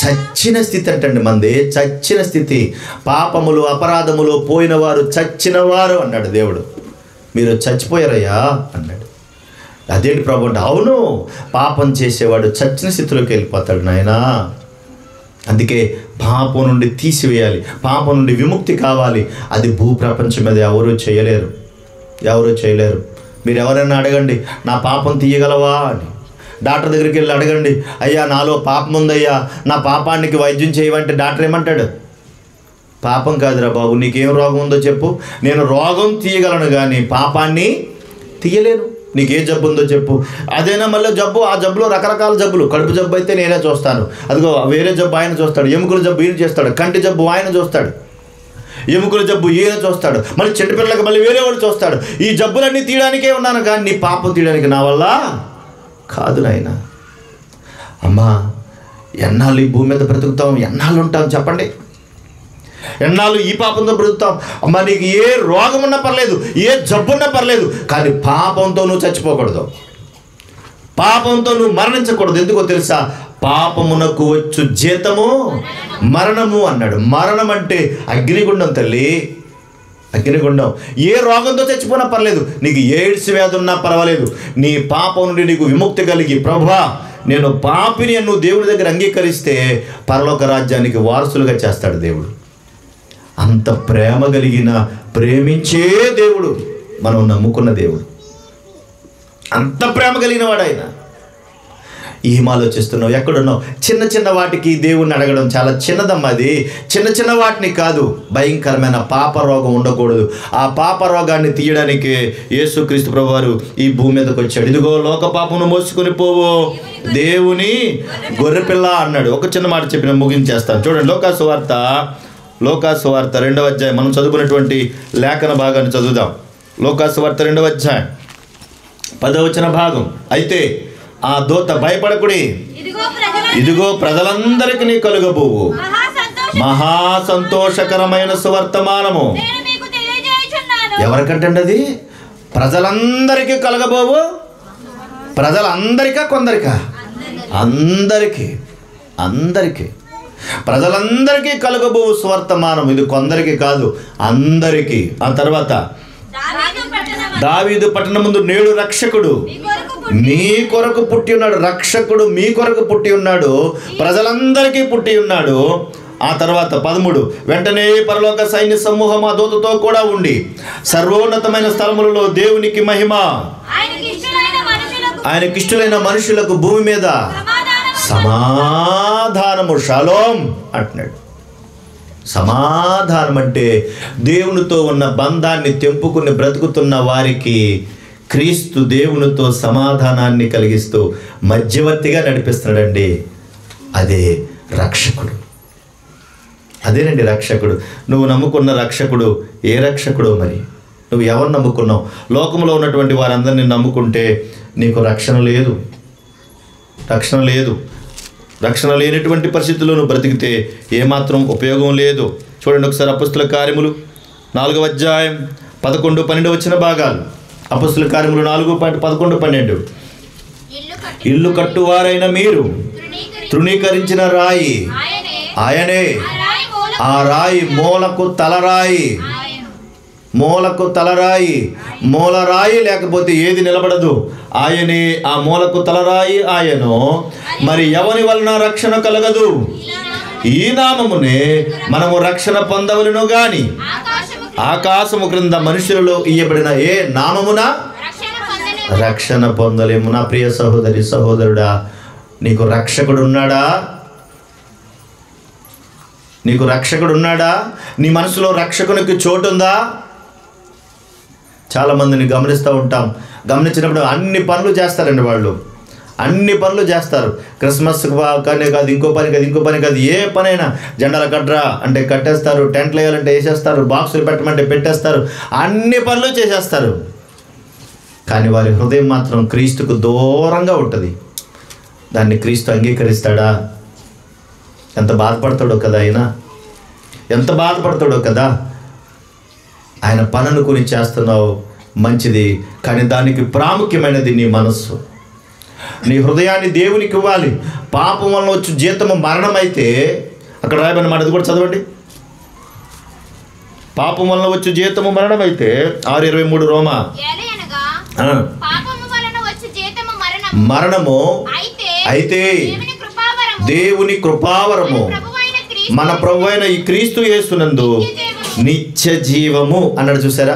చచ్చిన స్థితి అంటండి. మంది చచ్చిన స్థితి. పాపములు అపరాధములు పోయిన వారు చచ్చిన వారు అన్నాడు దేవుడు. మీరు చచ్చిపోయారయ్యా అన్నాడు. అదేంటి ప్రభు అంటే, అవును, పాపం చేసేవాడు చచ్చిన స్థితిలోకి వెళ్ళిపోతాడు నాయనా. అందుకే పాపం నుండి తీసివేయాలి, పాపం నుండి విముక్తి కావాలి. అది భూప్రపంచం మీద ఎవరూ చేయలేరు. మీరు ఎవరైనా అడగండి, నా పాపం తీయగలవా అని. డాక్టర్ దగ్గరికి వెళ్ళి అడగండి, అయ్యా నాలో పాపం ఉందయ్యా, నా పాపానికి వైద్యం చేయమంటే డాక్టర్ ఏమంటాడు? పాపం కాదురా బాబు, నీకేం రోగం ఉందో చెప్పు, నేను రోగం తీయగలను కానీ పాపాన్ని తీయలేను. నీకు ఏ జబ్బు ఉందో చెప్పు. అదేనా మళ్ళీ జబ్బు, ఆ జబ్బులో రకరకాల జబ్బులు. కడుపు జబ్బు అయితే నేనే చూస్తాను, అదిగో వేరే జబ్బు ఆయన చూస్తాడు. ఎముకల జబ్బు ఈయన చేస్తాడు, కంటి జబ్బు ఆయన చూస్తాడు, ఎముకల జబ్బు ఈయన చూస్తాడు, మళ్ళీ చిన్నపిల్లలకి మళ్ళీ వేరే వాడు చూస్తాడు. ఈ జబ్బులన్నీ తీయడానికే ఉన్నాను కానీ నీ పాపం తీయడానికి నా వల్ల కాదు నాయన. అమ్మా, ఎన్నాళ్ళు ఈ భూమి మీద బ్రతుకుతాం? ఎన్నాళ్ళు ఉంటాం చెప్పండి? ఎన్నాళ్ళు ఈ పాపంతో బ్రతుకుతాం? అమ్మా, నీకు ఏ రోగం ఉన్నా పర్లేదు, ఏ జబ్బు ఉన్నా పర్లేదు, కానీ పాపంతో నువ్వు చచ్చిపోకూడదు, పాపంతో నువ్వు మరణించకూడదు. ఎందుకో తెలుసా? పాపమునకు వచ్చు జీతము మరణము అన్నాడు. మరణం అంటే అగ్నిగుండం తల్లి, అగ్నిగుండం. ఏ రోగంతో చచ్చిపోయినా పర్లేదు, నీకు ఎయిడ్స్ వ్యాధి ఉన్నా పర్వాలేదు, నీ పాపం నుండి నీకు విముక్తి కలిగి ప్రభువా నేను పాపిని అని నువ్వు దేవుడి దగ్గర అంగీకరిస్తే పరలోక రాజ్యానికి వారసులుగా చేస్తాడు దేవుడు. అంత ప్రేమ కలిగిన ప్రేమించే దేవుడు మనం నమ్ముకున్న దేవుడు. అంత ప్రేమ కలిగిన వాడు ఆయన. ఏం ఆలోచిస్తున్నావు? ఎక్కడున్నావు? చిన్న చిన్న వాటికి దేవుణ్ణి అడగడం చాలా చిన్నదమ్మా. అది చిన్న చిన్న వాటిని కాదు, భయంకరమైన పాప రోగం ఉండకూడదు. ఆ పాప రోగాన్ని తీయడానికి యేసుక్రీస్తు ప్రభువారు ఈ భూమి మీదకి వచ్చాడు. ఇదిగో లోక పాపమును మోసుకొని పోవు దేవుని గొర్రెపిల్ల అన్నాడు. ఒక చిన్న మాట చెప్పిన ముగించేస్తాను. చూడండి, లోకాసు వార్త 2వ అధ్యాయం. మనం చదువుకున్నటువంటి లేఖన భాగాన్ని చదువుదాం. లోకాసు వార్త 2వ అధ్యాయం 10వ వచన భాగం. అయితే ఆ దూత భయపడకుడి, ఇదిగో ప్రజలందరికీ కలుగబోవు మహా సంతోషకరమైన సువర్తమానము. ఎవరికంటండి అది? ప్రజలందరికీ కలగబోవు. ప్రజలందరికా కొందరికా? అందరికీ ప్రజలందరికీ కలుగబోవు సువర్తమానం. ఇది కొందరికి కాదు, అందరికీ. ఆ తర్వాత దావీదు పట్టణమందు నేడు రక్షకుడు మీ కొరకు పుట్టి ఉన్నాడు. రక్షకుడు మీ కొరకు పుట్టి ఉన్నాడు, ప్రజలందరికీ పుట్టి ఉన్నాడు. ఆ తర్వాత 13, వెంటనే పరలోక సైన్య సమూహం ఆ దూతతో కూడా ఉండి సర్వోన్నతమైన స్థలములలో దేవునికి మహిమ, ఆయనకిష్టులైన మనుషులకు భూమి మీద సమాధానము, షాలోం అంటున్నాడు. సమాధానం అంటే దేవునితో ఉన్న బంధాన్ని తెంపుకుని బ్రతుకుతున్న వారికి క్రీస్తు దేవునితో సమాధానాన్ని కలిగిస్తూ మధ్యవర్తిగా నడిపిస్తున్నాడండి. అదే రక్షకుడు. అదేనండి రక్షకుడు. నువ్వు నమ్ముకున్న రక్షకుడు ఏ రక్షకుడు? మరి నువ్వు ఎవరు నమ్ముకున్నావు? లోకంలో ఉన్నటువంటి వారందరినీ నమ్ముకుంటే నీకు రక్షణ లేదు. రక్షణ లేనటువంటి పరిస్థితుల్లో నువ్వు బ్రతికితే ఏమాత్రం ఉపయోగం లేదు. చూడండి ఒకసారి అపొస్తలుల కార్యములు 4వ అధ్యాయం 11, 12 వచ్చిన భాగాలు. అపొస్తలుల కార్యములు 4:11, 12. ఇల్లు కట్టువారైన మీరు తృణీకరించిన రాయి ఆయనే, ఆ రాయి మూలకు తలరాయి. మూలరాయి లేకపోతే ఏది నిలబడదు. ఆయనే ఆ మూలకు తలరాయి ఆయను. మరి ఎవరి వలన రక్షణ కలగదు? ఈ నామమునే మనము రక్షణ పొందవలెను గాని ఆకాశము క్రింద మనుషులలో ఇయ్యబడిన ఏ నామమున రక్షణ పొందలేము. నా ప్రియ సహోదరి సహోదరుడా, నీకు రక్షకుడు ఉన్నాడా? నీ మనసులో రక్షకునికి చోటు ఉందా? చాలామందిని గమనిస్తూ ఉంటాం. గమనించినప్పుడు అన్ని పనులు చేస్తారండి వాళ్ళు. అన్ని పనులు చేస్తారు. క్రిస్మస్ కానీ కాదు, ఇంకో పని కాదు, ఏ పనైనా జెండాలు కట్టరా అంటే కట్టేస్తారు, టెంట్లు వేయాలంటే వేసేస్తారు, బాక్సులు పెట్టమంటే పెట్టేస్తారు, అన్ని పనులు చేసేస్తారు. కానీ వారి హృదయం మాత్రం క్రీస్తుకు దూరంగా ఉంటుంది. దాన్ని క్రీస్తు అంగీకరిస్తాడా? ఎంత బాధపడతాడో కదా ఆయన పనులు కొని చేస్తున్నావు మంచిది, కానీ దానికి ప్రాముఖ్యమైనది నీ మనస్సు. నీ హృదయాన్ని దేవునికి ఇవ్వాలి. పాపం వలన వచ్చి జీతము మరణం అయితే, అక్కడ రాయబడిన మాట అది కూడా చదవండి. పాపం వలన వచ్చి జీతము మరణం అయితే 6:23 రోమా, మరణము అయితే దేవుని కృపావరము మన ప్రభువైన ఈ క్రీస్తు యేసునందు నిత్య జీవము అన్నాడు. చూసారా?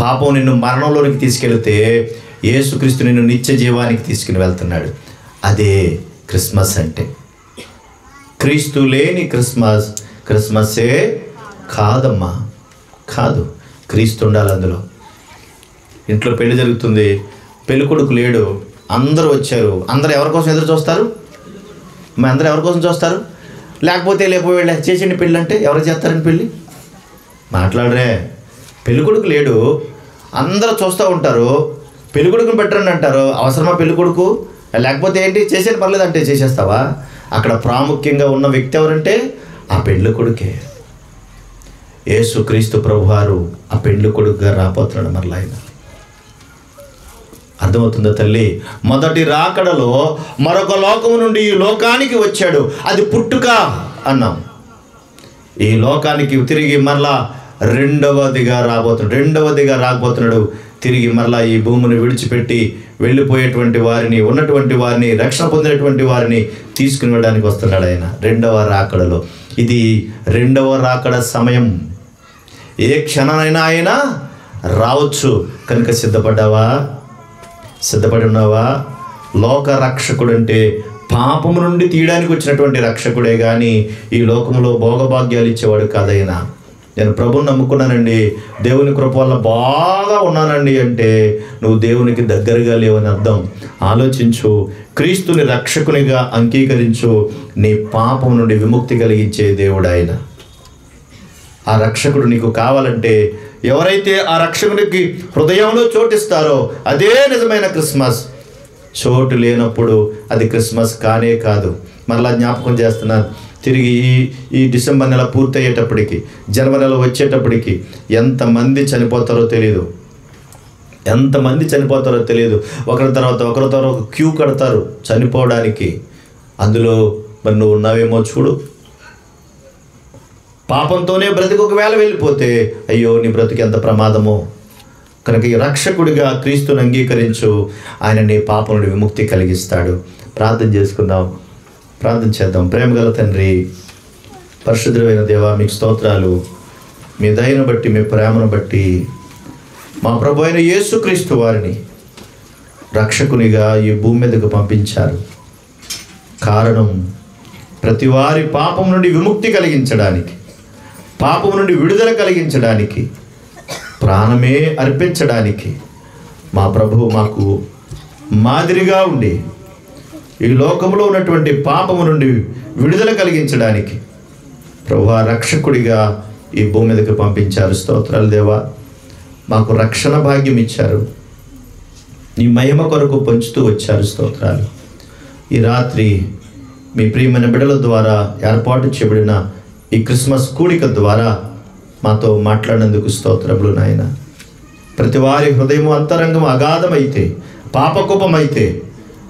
పాపం నిన్ను మరణంలోనికి తీసుకెళ్తే యేసుక్రీస్తు నిన్ను నిత్య జీవానికి తీసుకుని వెళ్తున్నాడు. అదే క్రిస్మస్ అంటే. క్రీస్తు లేని క్రిస్మస్సే కాదమ్మా, కాదు. క్రీస్తు ఉండాలి అందులో. ఇంట్లో పెళ్లి జరుగుతుంది, పెళ్లి కొడుకు లేడు, అందరూ వచ్చారు. అందరూ ఎవరి కోసం ఎదురు చూస్తారు? అందరూ ఎవరి కోసం చూస్తారు? లేకపోతే వెళ్ళే చేసిండి పెళ్ళి అంటే ఎవరు చేస్తారండి పెళ్ళి? మాట్లాడరే. పెళ్ళికొడుకు లేడు, అందరూ చూస్తూ ఉంటారు. పెళ్ళికొడుకుని పెట్టరండి అంటారు. అవసరమా పెళ్ళికొడుకు? లేకపోతే ఏంటి, చేసేది పర్లేదంటే చేసేస్తావా? అక్కడ ప్రాముఖ్యంగా ఉన్న వ్యక్తి ఎవరంటే ఆ పెళ్ళికొడుకే. యేసుక్రీస్తు ప్రభువారు ఆ పెళ్ళికొడుకుగా రాబోతున్నాడు. మరలా ఆయన అర్థమవుతుందా తల్లి? మొదటి రాకడలో మరొక లోకము నుండి ఈ లోకానికి వచ్చాడు. అది పుట్టుక అన్నాం. ఈ లోకానికి తిరిగి మరలా రెండవదిగా రాబోతున్నాడు. తిరిగి మరలా ఈ భూమిని విడిచిపెట్టి వెళ్ళిపోయేటువంటి వారిని, ఉన్నటువంటి వారిని, రక్షణ పొందినటువంటి వారిని తీసుకుని వెళ్ళడానికి వస్తున్నాడు ఆయన రెండవ రాకడలో. ఇది రెండవ రాకడ సమయం. ఏ క్షణమైనా ఆయన రావచ్చు. కనుక సిద్ధపడి ఉన్నావా? లోక రక్షకుడు అంటే పాపము నుండి తీయడానికి వచ్చినటువంటి రక్షకుడే కానీ ఈ లోకంలో భోగభాగ్యాలు ఇచ్చేవాడు కాదైనా. నేను ప్రభువుని నమ్ముకున్నానండి, దేవుని కృప వల్ల బాగా ఉన్నానండి అంటే నువ్వు దేవునికి దగ్గరగా లేవని అర్థం. ఆలోచించు. క్రీస్తుని రక్షకునిగా అంగీకరించు. నీ పాపం నుండి విముక్తి కలిగించే దేవుడు ఆయన. ఆ రక్షకుడు నీకు కావాలంటే, ఎవరైతే ఆ రక్షకునికి హృదయంలో చోటిస్తారో అదే నిజమైన క్రిస్మస్. చోటు లేనప్పుడు అది క్రిస్మస్ కానే కాదు. మరలా జ్ఞాపకం చేస్తున్నాను, తిరిగి ఈ డిసెంబర్ నెల పూర్తయ్యేటప్పటికి, జనవరి నెల వచ్చేటప్పటికి ఎంతమంది చనిపోతారో తెలియదు. ఒకరి తర్వాత ఒక క్యూ కడతారు చనిపోవడానికి. అందులో మరి నువ్వు ఉన్నావేమో చూడు. పాపంతోనే బ్రతికి ఒకవేళ వెళ్ళిపోతే అయ్యో నీ బ్రతికి ఎంత ప్రమాదమో. కనుక ఈ రక్షకుడిగా క్రీస్తుని అంగీకరించు. ఆయన నీ పాపం నుండి విముక్తి కలిగిస్తాడు. ప్రార్థన చేసుకుందాం, ప్రార్థన చేద్దాం. ప్రేమగల తండ్రి, పరిశుద్ధమైన దేవా, మీకు స్తోత్రాలు. మీ దయను బట్టి, మీ ప్రేమను బట్టి మా ప్రభు అయిన యేసుక్రీస్తు వారిని రక్షకునిగా ఈ భూమి మీదకు పంపించారు. కారణం ప్రతి వారి పాపం నుండి విముక్తి కలిగించడానికి, పాపం నుండి విడుదల కలిగించడానికి, ప్రాణమే అర్పించడానికి మా ప్రభువు మాకు మాదిరిగా ఉండి ఈ లోకంలో ఉన్నటువంటి పాపము నుండి విడుదల కలిగించడానికి ప్రభువా రక్షకుడిగా ఈ భూమి మీదకి పంపించారు. స్తోత్రాలు దేవా. మాకు రక్షణ భాగ్యం ఇచ్చారు. నీ మహిమ కొరకు పంచుతూ వచ్చారు. స్తోత్రాలు. ఈ రాత్రి మీ ప్రియమైన బిడ్డల ద్వారా ఏర్పాటు చేయబడిన ఈ క్రిస్మస్ కూడిక ద్వారా మాతో మాట్లాడినందుకు స్తోత్రములు నాయన. ప్రతి వారి హృదయం అంతరంగం అగాధమైతే, పాపకోపమైతే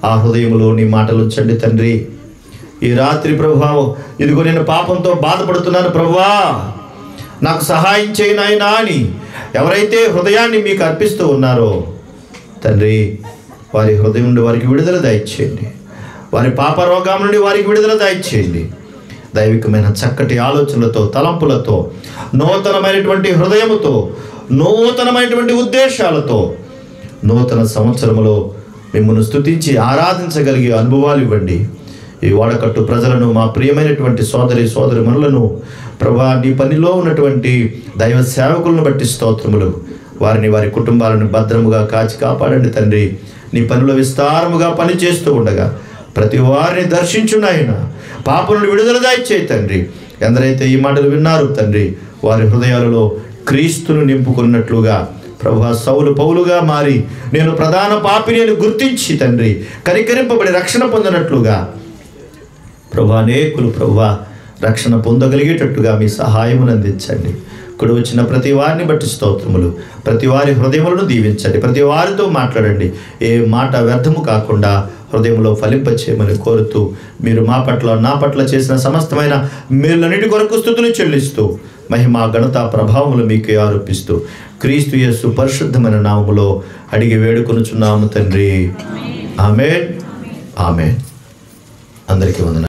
ఆ హృదయంలో నీ మాటలు ఉంచండి తండ్రి. ఈ రాత్రి ప్రభువా, ఇదిగో నేను పాపంతో బాధపడుతున్నాను ప్రభువా, నాకు సహాయం చేయి నాయనా అని ఎవరైతే హృదయాన్ని మీకు అర్పిస్తూ ఉన్నారో తండ్రి, వారి హృదయం నుండి వారికి విడుదల దయచేయండి. వారి పాప రోగం నుండి వారికి విడుదల దయచేయండి. దైవికమైన చక్కటి ఆలోచనలతో, తలంపులతో, నూతనమైనటువంటి హృదయముతో, నూతనమైనటువంటి ఉద్దేశాలతో నూతన సంవత్సరములో మిమ్మల్ని స్తుతించి ఆరాధించగలిగే అనుభవాలు ఇవ్వండి. ఈ వాడకట్టు ప్రజలను, మా ప్రియమైనటువంటి సోదరిమణులను ప్రభా, నీ పనిలో ఉన్నటువంటి దైవ సేవకులను బట్టి స్తోత్రములు. వారిని, వారి కుటుంబాలను భద్రముగా కాచి కాపాడండి తండ్రి. నీ పనిలో విస్తారముగా పనిచేస్తూ ఉండగా ప్రతి వారిని దర్శించున్నాయన, పాపను విడుదల దయచేయి తండ్రి. ఎందరైతే ఈ మాటలు విన్నారు తండ్రి, వారి హృదయాలలో క్రీస్తును నింపుకున్నట్లుగా ప్రభువా, సౌలు పౌలుగా మారి నేను ప్రధాన పాపిని అని గుర్తించి తండ్రి కనికరింపబడి రక్షణ పొందినట్లుగా ప్రభువా, అనేకులు ప్రభువా రక్షణ పొందగలిగేటట్టుగా మీ సహాయమును అందించండి. ఇక్కడ వచ్చిన ప్రతి వారిని బట్టి స్తోత్రములు. ప్రతి వారి హృదయములను దీవించండి. ప్రతి వారితో మాట్లాడండి. ఏ మాట వ్యర్థము కాకుండా హృదయంలో ఫలింపచేయమని కోరుతూ, మీరు మా పట్ల, నా పట్ల చేసిన సమస్తమైన మేలన్నిటి కొరకు స్తుతులు చెల్లిస్తూ, మహిమ, ఘనత, ప్రభావములు మీకే ఆరోపిస్తూ, క్రీస్తు యేసు పరిశుద్ధమైన నామములో అడిగి వేడుకొనుచున్నాము తండ్రి. ఆమేన్. ఆమేన్. అందరికీ వందనాలు.